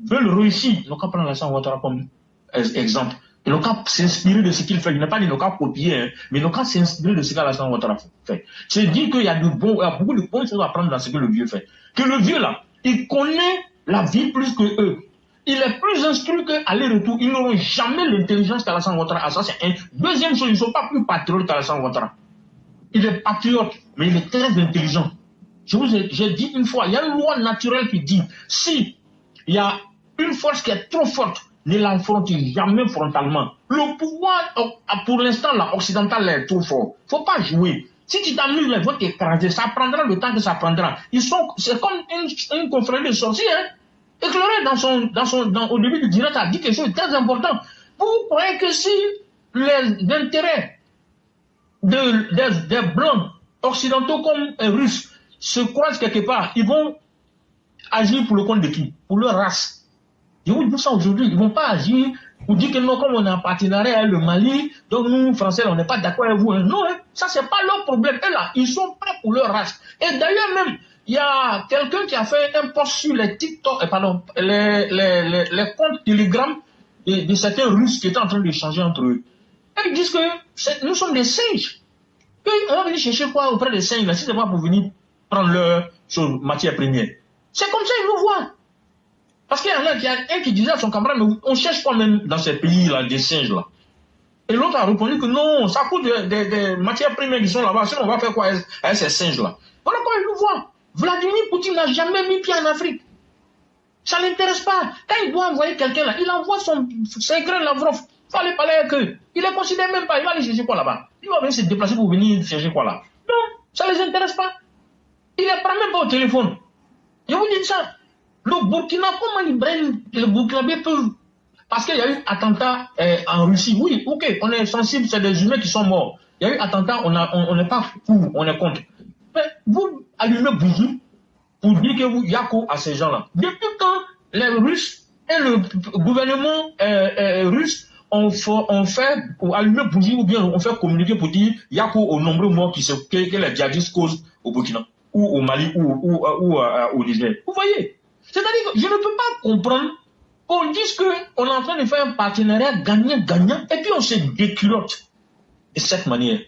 veulent réussir, ils n'ont qu'à prendre Alassane Ouattara comme exemple. Ils n'ont qu'à s'inspirer de ce qu'il fait. Il n'a pas dit qu'ils n'ont qu'à copier, hein, mais ils n'ont qu'à s'inspirer de ce qu'Alassane Ouattara fait. C'est dire qu'il y a beaucoup de bonnes choses à prendre dans ce que le vieux fait. Que le vieux, là, il connaît la vie plus que eux. Il est plus instruit qu'aller-retour. Ils n'auront jamais l'intelligence qu'Alassane Ouattara a. Ça, c'est un. Deuxième chose, ils ne sont pas plus patriotes qu'Alassane Ouattara. Il est patriote, mais il est très intelligent. J'ai dit une fois, il y a une loi naturelle qui dit, si il y a une force qui est trop forte, ne l'affrontez jamais frontalement. Le pouvoir, pour l'instant, là, occidental est trop fort. Il ne faut pas jouer. Si tu t'amuses, ils vont t'écraser. Ça prendra le temps que ça prendra. C'est comme une confrérie de sorciers, hein. Éclairé au début du direct, a dit quelque chose de très important. Vous croyez que si les intérêts des blancs occidentaux comme russes se croisent quelque part, ils vont agir pour le compte de qui? Pour leur race. Je vous dis ça aujourd'hui, ils ne vont pas agir pour dire que non, comme on est en partenariat avec le Mali, donc nous, Français, on n'est pas d'accord avec vous. Hein. Non, hein, ça, c'est pas leur problème. Et là, ils sont prêts pour leur race. Et d'ailleurs, même, il y a quelqu'un qui a fait un post sur les TikTok, les comptes Telegram de certains Russes qui étaient en train d'échanger entre eux. Et ils disent que nous sommes des singes. On va venir chercher quoi auprès des singes, là, si c'est pas pour venir prendre leur matière première. C'est comme ça qu'ils nous voient. Parce qu'il y en a un qui disait à son camarade, mais on cherche pas même dans ces pays-là des singes là. Et l'autre a répondu que non, ça coûte des matières premières qui sont là-bas, sinon on va faire quoi avec ces singes-là. Voilà comment ils nous voient. Vladimir Poutine n'a jamais mis pied en Afrique. Ça ne l'intéresse pas. Quand il doit envoyer quelqu'un là, il envoie son secret Lavrov. Il fallait parler avec eux. Il ne les considère même pas. Il va aller chercher quoi là-bas? Il va venir se déplacer pour venir chercher quoi là? Non, ça ne les intéresse pas. Il ne les prend même pas au téléphone. Je vous dis ça. Le Burkina, comment ils prennent le Burkinabé peuvent. Parce qu'il y a eu attentat en Russie. Oui, ok, on est sensible, c'est des humains qui sont morts. Il y a eu attentat, on n'est pas pour, on est contre. Mais vous allumez bougie pour dire que vous, Yako à ces gens-là. Depuis quand les Russes et le gouvernement russe ont fait pour allumer bougie ou bien on fait communiquer pour dire Yako aux nombreux morts que les djihadistes causent au Burkina ou au Mali ou au Niger. Vous voyez? C'est-à-dire que je ne peux pas comprendre qu'on dise qu'on est en train de faire un partenariat gagnant-gagnant et puis on se déculotte de cette manière.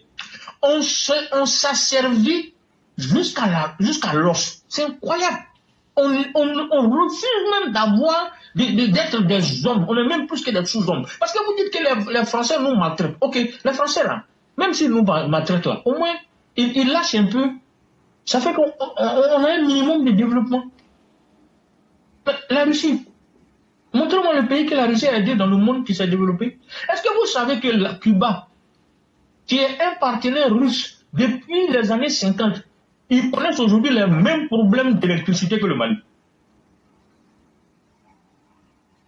On s'asservit jusqu'à l'os. C'est incroyable. On refuse même d'avoir, d'être des hommes. On est même plus que des sous-hommes. Parce que vous dites que les Français nous maltraitent. Ok, les Français là, même s'ils nous maltraitent là, au moins, ils lâchent un peu. Ça fait qu'on a un minimum de développement. La Russie. Montrez-moi le pays que la Russie a aidé dans le monde qui s'est développé. Est-ce que vous savez que Cuba, qui est un partenaire russe depuis les années 50, ils connaissent aujourd'hui les mêmes problèmes d'électricité que le Mali?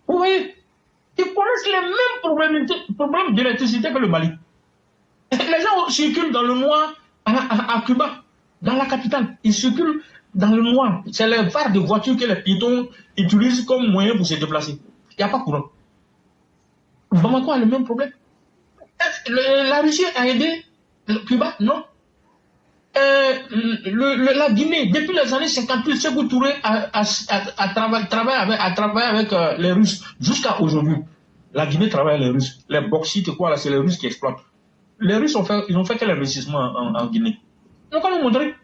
Vous voyez? Ils connaissent les mêmes problèmes d'électricité que le Mali. Les gens circulent dans le noir à Cuba, dans la capitale. Ils circulent dans le noir. C'est les phares de voitures que les piétons utilisent comme moyen pour se déplacer. Il n'y a pas de courant. Bamako a le même problème. La Russie a aidé Cuba? Non. La Guinée, depuis les années 58, Sékou Touré a travaillé avec les Russes jusqu'à aujourd'hui. La Guinée travaille avec les Russes. Les bauxites, quoi, là, c'est les Russes qui exploitent. Les Russes ont fait quel investissement en Guinée? Ils n'ont pas nous montrer.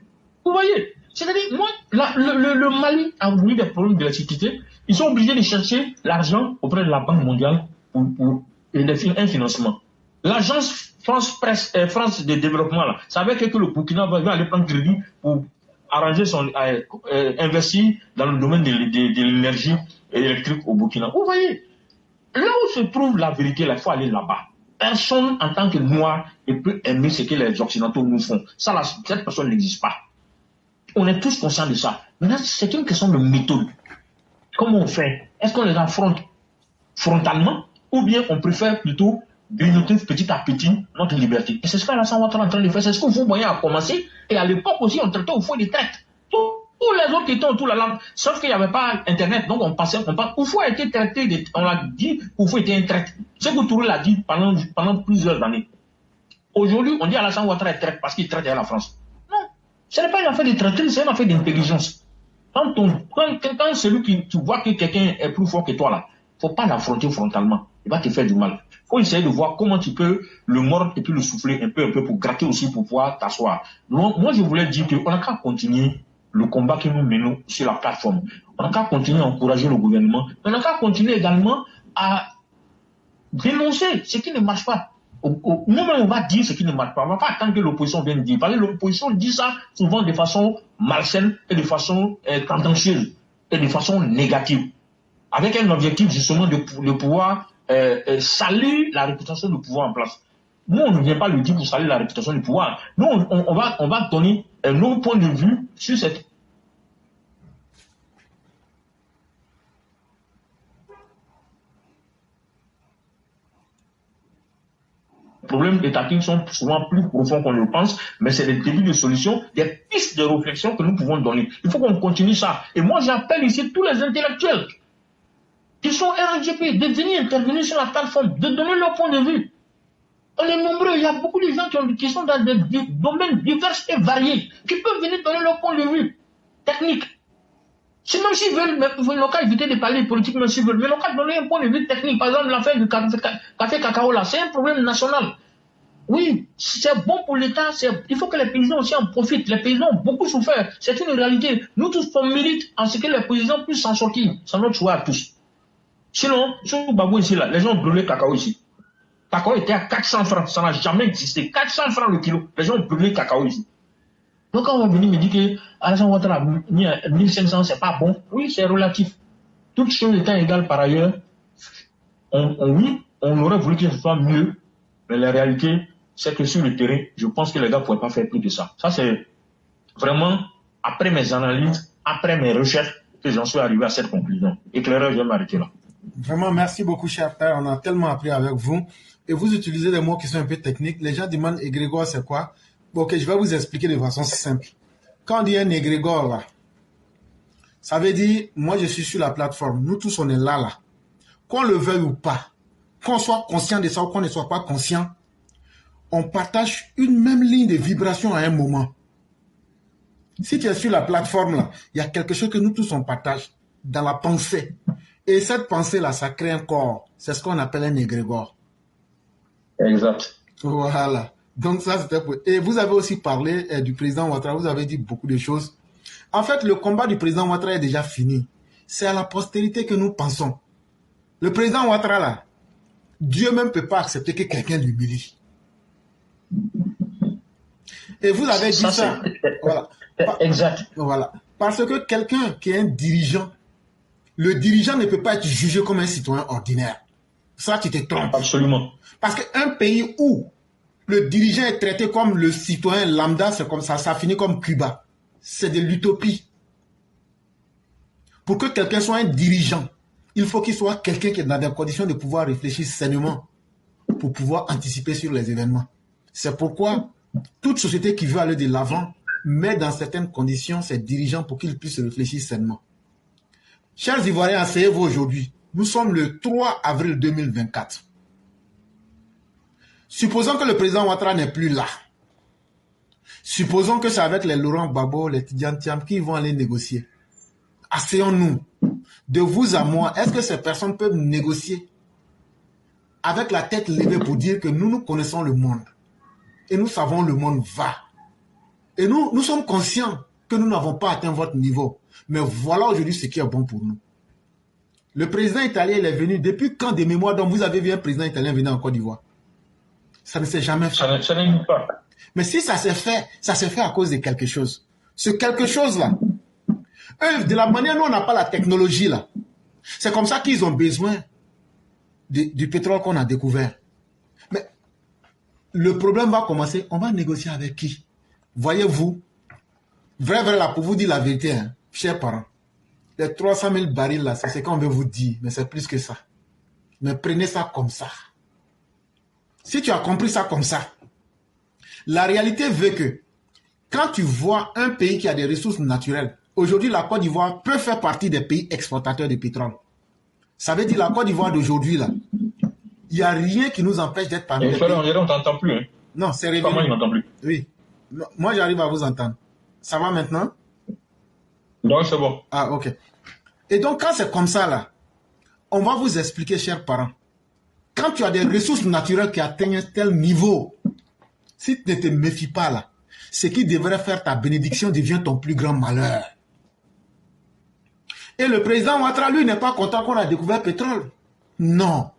Vous voyez? C'est-à-dire, moi, le Mali a eu des problèmes d'électricité. Ils sont obligés de chercher l'argent auprès de la Banque mondiale pour un financement. L'agence France de développement, là, savait que le Burkina va aller prendre crédit pour arranger investir dans le domaine de l'énergie électrique au Burkina. Vous voyez? Là où se trouve la vérité, il faut aller là-bas. Personne, en tant que noir, ne peut aimer ce que les Occidentaux nous font. Ça, cette personne n'existe pas. On est tous conscients de ça. Maintenant, c'est une question de méthode. Comment on fait? Est-ce qu'on les affronte frontalement ou bien on préfère plutôt grignoter petit à petit notre liberté? Et c'est ce qu'Alassane Ouattara est en train de faire. C'est ce que Houphouët-Boigny a commencé. Et à l'époque aussi, on traitait au fond des traites. Tous les autres qui étaient autour de la langue. Sauf qu'il n'y avait pas Internet. Donc on pensait, Houphouët a été traité, on l'a dit, Houphouët était un traite. Ce que Touré l'a dit pendant plusieurs années. Aujourd'hui, on dit Alassane Ouattara est traite parce qu'il traite à la France. Non, ce n'est pas une affaire de traiterie, c'est une affaire d'intelligence. Quand celui qui, tu vois que quelqu'un est plus fort que toi là, il ne faut pas l'affronter frontalement. Il va te faire du mal. Il faut essayer de voir comment tu peux le mordre et puis le souffler un peu pour gratter aussi pour pouvoir t'asseoir. Moi, je voulais dire qu'on n'a qu'à continuer le combat que nous menons sur la plateforme. On n'a qu'à continuer à encourager le gouvernement. On n'a qu'à continuer également à dénoncer ce qui ne marche pas. Nous-mêmes, on va dire ce qui ne marche pas. On ne va pas attendre que l'opposition vienne dire. Parce que l'opposition dit ça souvent de façon malsaine et de façon tendancieuse et de façon négative. Avec un objectif justement de pouvoir salir la réputation du pouvoir en place. Nous, on ne vient pas le dire pour salir la réputation du pouvoir. Nous, on va donner nos points de vue sur cette problèmes étatiques sont souvent plus profonds qu'on le pense, mais c'est des débuts de solutions, des pistes de réflexion que nous pouvons donner. Il faut qu'on continue ça. Et moi, j'appelle ici tous les intellectuels qui sont RGP de venir intervenir sur la plateforme, de donner leur point de vue. On est nombreux, il y a beaucoup de gens qui sont dans des domaines divers et variés, qui peuvent venir donner leur point de vue technique. Si même s'ils veulent, ils n'ont qu'à éviter de parler politique, même s'ils veulent, mais ils n'ont qu'à donner un point de vue technique. Par exemple, l'affaire du café cacao là, c'est un problème national. Oui, c'est bon pour l'État, il faut que les paysans aussi en profitent. Les paysans ont beaucoup souffert, c'est une réalité. Nous tous, on mérite en ce que les paysans puissent s'en sortir. C'est notre choix à tous. Sinon, sur Babou ici, là, les gens ont brûlé le cacao ici. Le cacao était à 400 francs, ça n'a jamais existé. 400 francs le kilo, les gens ont brûlé le cacao ici. Donc quand on va venir me dire que Alassane Ouattara 1500, c'est pas bon, oui, c'est relatif. Toutes choses étant égales par ailleurs, oui, on aurait voulu que ce soit mieux, mais la réalité, c'est que sur le terrain, je pense que les gars ne pourraient pas faire plus que ça. Ça, c'est vraiment, après mes analyses, après mes recherches, que j'en suis arrivé à cette conclusion. Éclaireur, je vais m'arrêter là. Vraiment, merci beaucoup, cher père. On a tellement appris avec vous. Et vous utilisez des mots qui sont un peu techniques. Les gens demandent égrégore, c'est quoi? Bon, ok, je vais vous expliquer de façon simple. Quand on dit un égrégore, là, ça veut dire, moi, je suis sur la plateforme. Nous tous, on est là. Qu'on le veuille ou pas, qu'on soit conscient de ça ou qu'on ne soit pas conscient, on partage une même ligne de vibration à un moment. Si tu es sur la plateforme, là, il y a quelque chose que nous tous, on partage dans la pensée. Et cette pensée-là, ça crée un corps. C'est ce qu'on appelle un égrégore. Exact. Voilà. Donc ça, c'était pour... Et vous avez aussi parlé du président Ouattara, vous avez dit beaucoup de choses. En fait, le combat du président Ouattara est déjà fini. C'est à la postérité que nous pensons. Le président Ouattara, là, Dieu même ne peut pas accepter que quelqu'un l'humilie. Et vous avez dit ça. Voilà. Exact. Voilà. Parce que quelqu'un qui est un dirigeant, le dirigeant ne peut pas être jugé comme un citoyen ordinaire. Ça, tu te trompes. Absolument. Parce qu'un pays où le dirigeant est traité comme le citoyen lambda, c'est comme ça finit comme Cuba. C'est de l'utopie. Pour que quelqu'un soit un dirigeant, il faut qu'il soit quelqu'un qui est dans des conditions de pouvoir réfléchir sainement pour pouvoir anticiper sur les événements. C'est pourquoi toute société qui veut aller de l'avant met dans certaines conditions ses dirigeants pour qu'ils puissent réfléchir sainement. Chers Ivoiriens, asseyez-vous aujourd'hui. Nous sommes le 3 avril 2024. Supposons que le président Ouattara n'est plus là. Supposons que c'est avec les Laurent Gbagbo, les Tidjane Thiam qui vont aller négocier. Asseyons-nous. De vous à moi, est-ce que ces personnes peuvent négocier avec la tête levée pour dire que nous connaissons le monde et nous savons où le monde va. Et nous sommes conscients que nous n'avons pas atteint votre niveau. Mais voilà aujourd'hui ce qui est bon pour nous. Le président italien, il est venu, depuis quand des mémoires d'hommes, vous avez vu un président italien venir en Côte d'Ivoire? Ça ne s'est jamais fait. Ça n'existe pas. Mais si ça s'est fait à cause de quelque chose. Ce quelque chose-là, eux, de la manière dont on n'a pas la technologie là, c'est comme ça qu'ils ont besoin du pétrole qu'on a découvert. Mais le problème va commencer, on va négocier avec qui? Voyez-vous, vrai là, pour vous dire la vérité, hein, chers parents, les 300 000 barils là, c'est ce qu'on veut vous dire, mais c'est plus que ça. Mais prenez ça comme ça. Si tu as compris ça comme ça, la réalité veut que quand tu vois un pays qui a des ressources naturelles, aujourd'hui la Côte d'Ivoire peut faire partie des pays exportateurs de pétrole. Ça veut dire la Côte d'Ivoire d'aujourd'hui là, il n'y a rien qui nous empêche d'être parmi les pays. On t'entend plus. Hein. Non, c'est révélé. Comment il m'entend plus? Oui. Moi, j'arrive à vous entendre. Ça va maintenant? Non, c'est bon. Ah, ok. Et donc, quand c'est comme ça, là, on va vous expliquer, chers parents, quand tu as des ressources naturelles qui atteignent un tel niveau, si tu ne te méfies pas, là, ce qui devrait faire ta bénédiction devient ton plus grand malheur. Et le président Ouattara, lui, n'est pas content qu'on a découvert le pétrole. Non.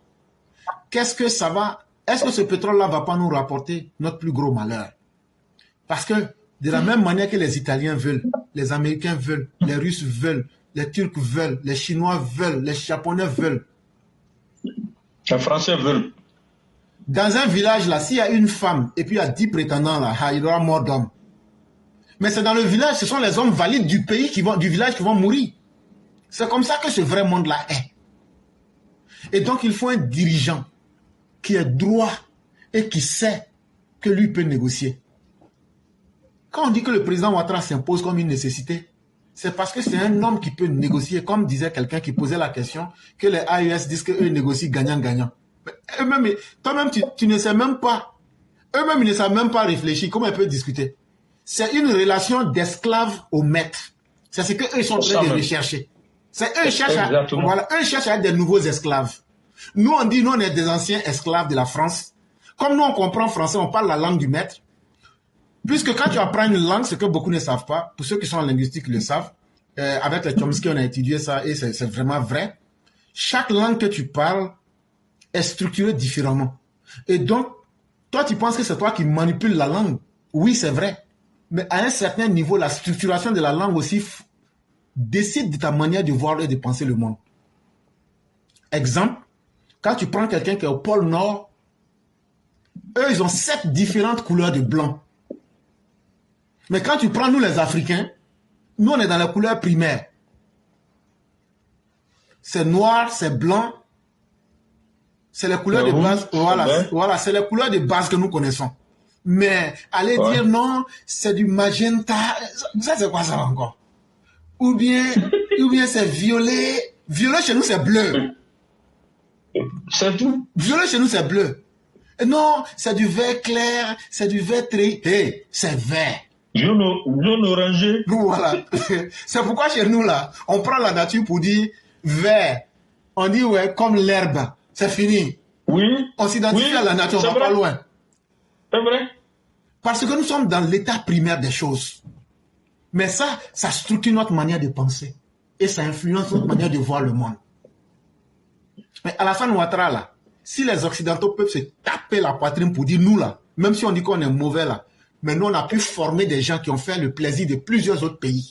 Qu'est-ce que ça va? Est-ce que ce pétrole-là ne va pas nous rapporter notre plus gros malheur? Parce que de la même manière que les Italiens veulent, les Américains veulent, les Russes veulent, les Turcs veulent, les Chinois veulent, les Japonais veulent. Les Français veulent. Dans un village, là, s'il y a une femme et puis il y a 10 prétendants, là, il y aura mort d'hommes. Mais c'est dans le village, ce sont les hommes valides du pays, du village qui vont mourir. C'est comme ça que ce vrai monde-là est. Et donc, il faut un dirigeant qui est droit et qui sait que lui peut négocier. Quand on dit que le président Ouattara s'impose comme une nécessité, c'est parce que c'est un homme qui peut négocier, comme disait quelqu'un qui posait la question, que les AES disent qu'eux négocient gagnant-gagnant. Eux-mêmes, toi-même, tu ne sais même pas. Eux-mêmes, ils ne savent même pas réfléchir. Comment ils peuvent discuter? C'est une relation d'esclave au maître. C'est ce qu'eux sont en train de rechercher. C'est eux cherchent à être des nouveaux esclaves. Nous, on dit, nous, on est des anciens esclaves de la France. Comme nous, on comprend français, on parle la langue du maître. Puisque quand tu apprends une langue, ce que beaucoup ne savent pas, pour ceux qui sont en linguistique, ils le savent, avec les Chomsky, on a étudié ça et c'est vraiment vrai. Chaque langue que tu parles est structurée différemment. Et donc, toi, tu penses que c'est toi qui manipules la langue. Oui, c'est vrai. Mais à un certain niveau, la structuration de la langue aussi décide de ta manière de voir et de penser le monde. Exemple, quand tu prends quelqu'un qui est au pôle Nord, eux, ils ont 7 différentes couleurs de blanc. Mais quand tu prends nous les Africains, nous on est dans la couleur primaire. C'est noir, c'est blanc. C'est les couleurs de base. Voilà, c'est les couleurs de base que nous connaissons. Mais allez dire non, c'est du magenta. Ça c'est quoi ça encore? Ou bien c'est violet. Violet chez nous c'est bleu. C'est tout. Violet chez nous c'est bleu. Non, c'est du vert clair, c'est du vert très. Hey, c'est vert. Jaune orangé. Voilà. C'est pourquoi chez nous, là, on prend la nature pour dire vert. On dit, ouais, comme l'herbe. C'est fini. Oui. On s'identifie à la nature, on va pas loin. C'est vrai. Parce que nous sommes dans l'état primaire des choses. Mais ça structure notre manière de penser. Et ça influence notre manière de voir le monde. Mais Alassane Ouattara, là, si les Occidentaux peuvent se taper la poitrine pour dire nous, là, même si on dit qu'on est mauvais, là, mais nous, on a pu former des gens qui ont fait le plaisir de plusieurs autres pays.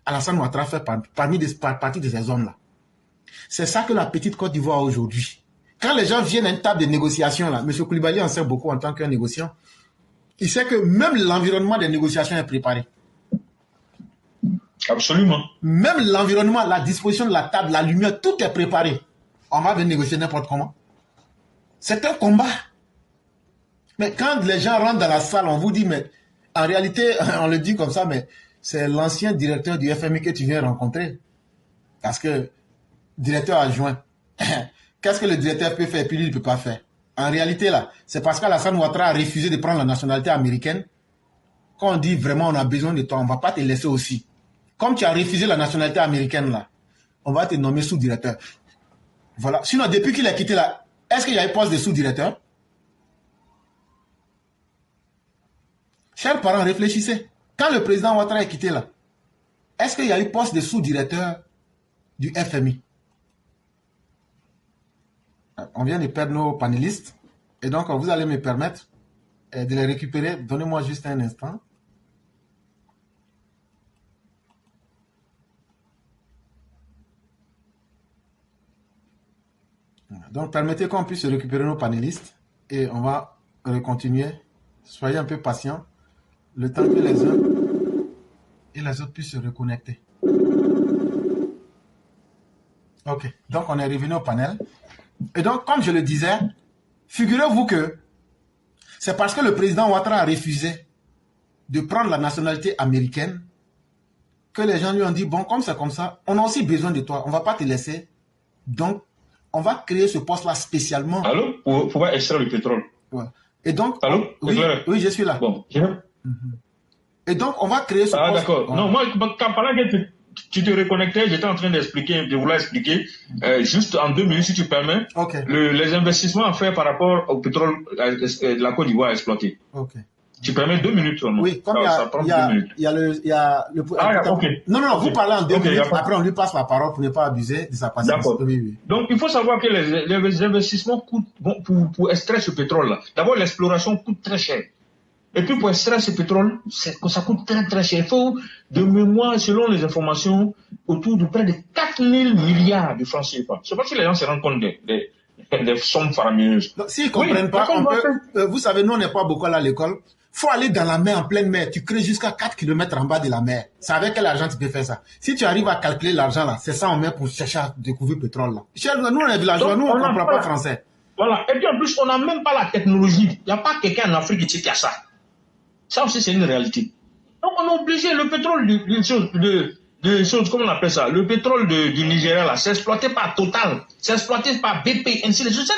Alassane Ouattara fait partie de ces hommes-là. C'est ça que la petite Côte d'Ivoire a aujourd'hui. Quand les gens viennent à une table de négociation, là, M. Koulibaly en sait beaucoup en tant qu'un négociant, il sait que même l'environnement des négociations est préparé. Absolument. Même l'environnement, la disposition de la table, la lumière, tout est préparé. On va venir négocier n'importe comment. C'est un combat. Mais quand les gens rentrent dans la salle, on vous dit, mais en réalité, on le dit comme ça, mais c'est l'ancien directeur du FMI que tu viens rencontrer. Parce que, directeur adjoint, qu'est-ce que le directeur peut faire et puis lui, il ne peut pas faire? En réalité, là, c'est parce qu'Alassane Ouattara a refusé de prendre la nationalité américaine. Quand on dit vraiment, on a besoin de toi, on ne va pas te laisser aussi. Comme tu as refusé la nationalité américaine, là, on va te nommer sous-directeur. Voilà. Sinon, depuis qu'il a quitté là, est-ce qu'il y a un poste de sous-directeur? Chers parents, réfléchissez. Quand le président Ouattara est quitté là, est-ce qu'il y a eu poste de sous-directeur du FMI? On vient de perdre nos panélistes. Et donc, vous allez me permettre de les récupérer. Donnez-moi juste un instant. Donc, permettez qu'on puisse récupérer nos panélistes. Et on va continuer. Soyez un peu patients. Le temps que les uns et les autres puissent se reconnecter. Ok. Donc, on est revenu au panel. Et donc, comme je le disais, figurez-vous que c'est parce que le président Ouattara a refusé de prendre la nationalité américaine que les gens lui ont dit, bon, comme c'est comme ça, on a aussi besoin de toi, on ne va pas te laisser. Donc, on va créer ce poste-là spécialement. Allô? Pour pouvoir extraire le pétrole. Ouais. Et donc, allô? Oui, je suis là. Bon. Et donc, on va créer ce poste. Ah, d'accord. Ouais. Non, moi, pendant que tu te reconnectais, j'étais en train de vouloir expliquer, juste en 2 minutes, si tu permets, okay. Les investissements à faire par rapport au pétrole de la Côte d'Ivoire exploité. Ok. Tu permets 2 minutes seulement. Oui, comme ça prend 2 minutes. Il y a le ok. Non, vous parlez en 2 minutes, après on lui passe la parole pour ne pas abuser de sa patience. D'accord. Oui. Donc, il faut savoir que les investissements coûtent, bon, pour extraire ce pétrole-là. D'abord, l'exploration coûte très cher. Et puis, pour extraire ce pétrole, ça coûte très, très cher. Il faut, de mémoire, selon les informations, autour de près de 4 000 milliards de francs CFA. C'est parce que les gens se rendent compte des sommes faramineuses. S'ils ne comprennent pas, vous savez, nous, on n'est pas beaucoup à l'école. Faut aller dans la mer, en pleine mer. Tu crées jusqu'à 4 km en bas de la mer. C'est avec quel argent tu peux faire ça? Si tu arrives à calculer l'argent là, c'est ça on met pour chercher à découvrir le pétrole là. Nous, on est villageois, nous, on ne comprend pas français. Voilà. Et puis en plus, on n'a même pas la technologie. Il n'y a pas quelqu'un en Afrique qui a ça. Ça aussi, c'est une réalité. Donc, on est obligé, le pétrole comment on appelle ça? Le pétrole du Nigeria, là, c'est exploité par Total, c'est exploité par BP, ainsi de suite.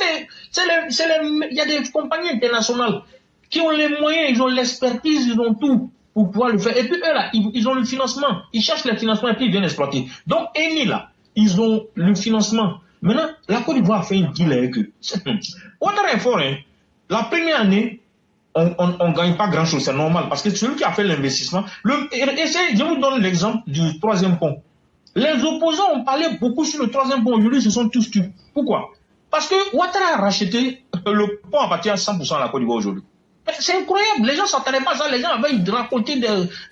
Il y a des compagnies internationales qui ont les moyens, ils ont l'expertise, ils ont tout pour pouvoir le faire. Et puis eux, là, ils ont le financement. Ils cherchent le financement et puis ils viennent exploiter. Donc, Eni, là, ils ont le financement. Maintenant, la Côte d'Ivoire a fait une deal avec eux. Ouattara est fort, hein. La première année, on ne gagne pas grand-chose, c'est normal, parce que celui qui a fait l'investissement, je vous donne l'exemple du 3e pont. Les opposants ont parlé beaucoup sur le 3e pont, aujourd'hui, ils se sont tous tués. Pourquoi? Parce que Ouattara a racheté le pont appartient à 100% à la Côte d'Ivoire aujourd'hui. C'est incroyable, les gens ne s'attendaient pas à ça, les gens avaient raconté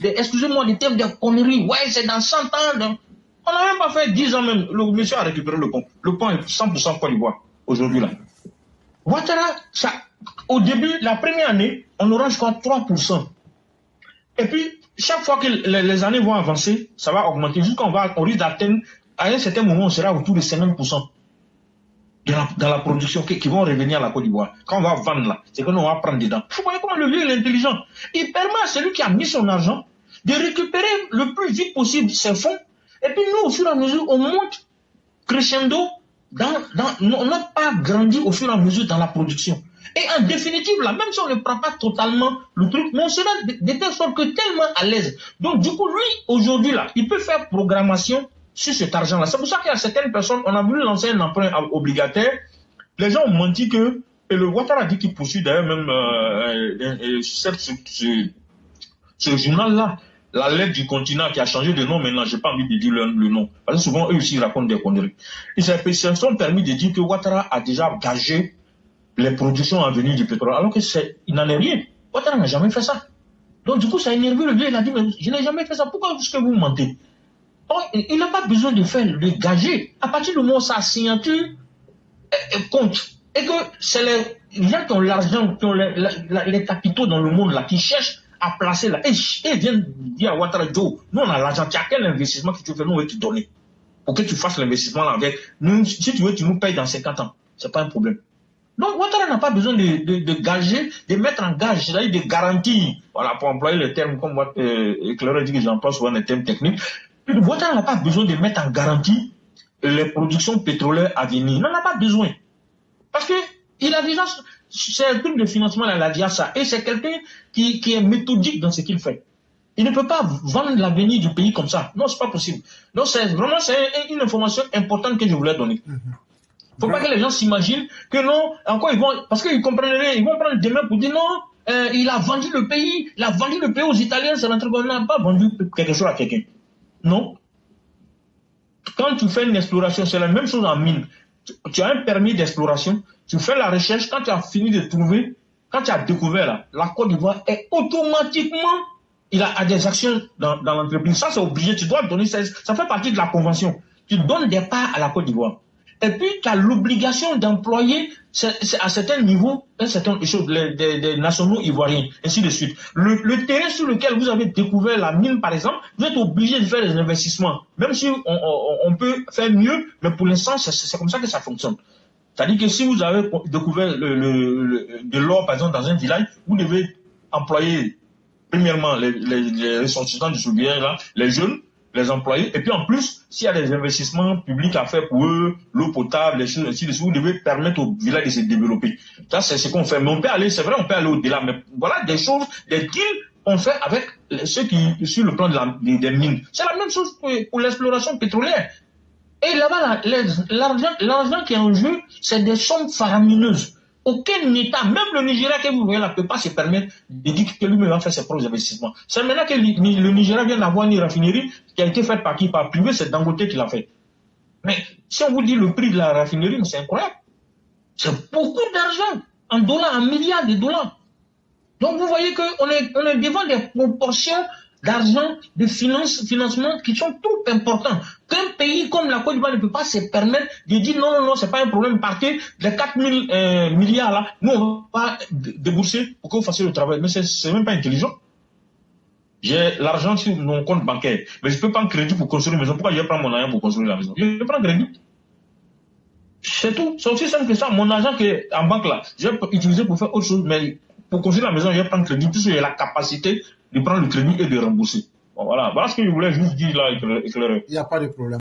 excusez-moi, des termes de conneries, ouais, c'est dans 100 ans, donc. On n'a même pas fait 10 ans même, le monsieur a récupéré le pont. Le pont est 100% Côte d'Ivoire, aujourd'hui là. Ouattara, ça... Au début, la première année, on aura jusqu'à 3%. Et puis, chaque fois que les années vont avancer, ça va augmenter jusqu'on risque d'atteindre, à un certain moment, on sera autour de 50% dans la production qui vont revenir à la Côte d'Ivoire. Quand on va vendre là, c'est que nous on va prendre dedans. Vous voyez comment le vieux est intelligent. Il permet à celui qui a mis son argent de récupérer le plus vite possible ses fonds. Et puis nous, au fur et à mesure, on monte crescendo. On n'a pas grandi au fur et à mesure dans la production. Et en définitive, là, même si on ne prend pas totalement le truc, mais on sera de telle sorte que tellement à l'aise. Donc, du coup, lui, aujourd'hui, là, il peut faire programmation sur cet argent-là. C'est pour ça qu'il y a certaines personnes, on a voulu lancer un emprunt obligataire. Les gens ont menti que, et le Ouattara a dit qu'il poursuit d'ailleurs même ce journal-là, la lettre du continent qui a changé de nom maintenant, je n'ai pas envie de dire le nom. Parce que souvent, eux aussi, ils racontent des conneries. Ils se sont permis de dire que Ouattara a déjà gagé les productions à venir du pétrole, alors qu'il n'en est rien. Ouattara n'a jamais fait ça. Donc, du coup, ça a énervé le vieux. Il a dit, mais je n'ai jamais fait ça. Pourquoi est-ce que vous mentez? Donc, il n'a pas besoin de faire le gager. À partir du moment où sa signature compte, et que c'est les gens qui ont l'argent, qui ont les capitaux dans le monde, là, qui cherchent à placer là, et ils viennent dire à Ouattara, Joe, nous on a l'argent, tu as quel investissement que tu veux, nous on va te donner. Pour que tu fasses l'investissement là avec. Nous, si tu veux, tu nous payes dans 50 ans. C'est pas un problème. Donc, Ouattara n'a pas besoin de gager, de mettre en gage, c'est-à-dire de garantir. Voilà, pour employer le terme, comme moi, Éclaireur dit que j'emploie souvent les termes techniques. Ouattara n'a pas besoin de mettre en garantie les productions pétrolières à venir. Il n'en a pas besoin. Parce que il a déjà, c'est un truc de financement, il a déjà ça. Et c'est quelqu'un qui est méthodique dans ce qu'il fait. Il ne peut pas vendre l'avenir du pays comme ça. Non, c'est pas possible. Donc, c'est une information importante que je voulais donner. Faut pas que les gens s'imaginent que non, encore ils vont, parce qu'ils comprennent rien, ils vont prendre demain pour dire non, il a vendu le pays aux Italiens, c'est un truc, on n'a pas vendu quelque chose à quelqu'un. Non. Quand tu fais une exploration, c'est la même chose en mine. Tu as un permis d'exploration, tu fais la recherche, quand tu as fini de trouver, quand tu as découvert là, la Côte d'Ivoire est automatiquement, il a des actions dans l'entreprise. Ça, c'est obligé, tu dois donner, ça fait partie de la convention. Tu donnes des parts à la Côte d'Ivoire. Et puis, tu as l'obligation d'employer à certains niveaux, certaines choses, des nationaux ivoiriens, ainsi de suite. Le terrain sur lequel vous avez découvert la mine, par exemple, vous êtes obligé de faire des investissements. Même si on peut faire mieux, mais pour l'instant, c'est comme ça que ça fonctionne. C'est-à-dire que si vous avez découvert de l'or, par exemple, dans un village, vous devez employer, premièrement, les ressortissants du Soubière, là, les jeunes, les employés, et puis en plus, s'il y a des investissements publics à faire pour eux, l'eau potable, les choses ainsi de suite, vous devez permettre au village de se développer. Ça, c'est ce qu'on fait. Mais on peut aller, c'est vrai, on peut aller au-delà, mais voilà des choses, des deals qu'on fait avec ceux qui, sur le plan des mines. C'est la même chose pour l'exploration pétrolière. Et là-bas, l'argent qui est en jeu, c'est des sommes faramineuses. Aucun État, même le Nigeria que vous voyez là, ne peut pas se permettre de dire que lui-même va faire ses propres investissements. C'est maintenant que le Nigeria vient d'avoir une raffinerie qui a été faite par qui? Par privé, c'est Dangote qui l'a fait. Mais si on vous dit le prix de la raffinerie, c'est incroyable. C'est beaucoup d'argent, en dollars, en milliards de dollars. Donc vous voyez qu'on est devant des proportions d'argent, de financement qui sont tout importants. Qu'un pays comme la Côte d'Ivoire ne peut pas se permettre de dire non, c'est pas un problème, partez les 4 000 milliards là, nous on va pas débourser pour que vous fassiez le travail. Mais c'est même pas intelligent. J'ai l'argent sur mon compte bancaire, mais je peux pas en crédit pour construire une maison. Pourquoi je vais prendre mon argent pour construire la maison? Je prends crédit. C'est tout. C'est aussi simple que ça. Mon argent qui est en banque là, je vais utiliser pour faire autre chose, mais pour construire la maison, je vais prendre crédit, puisque j'ai la capacité de prendre le crédit et de rembourser. Bon, voilà ce que je voulais juste dire là, éclairer. Il n'y a pas de problème.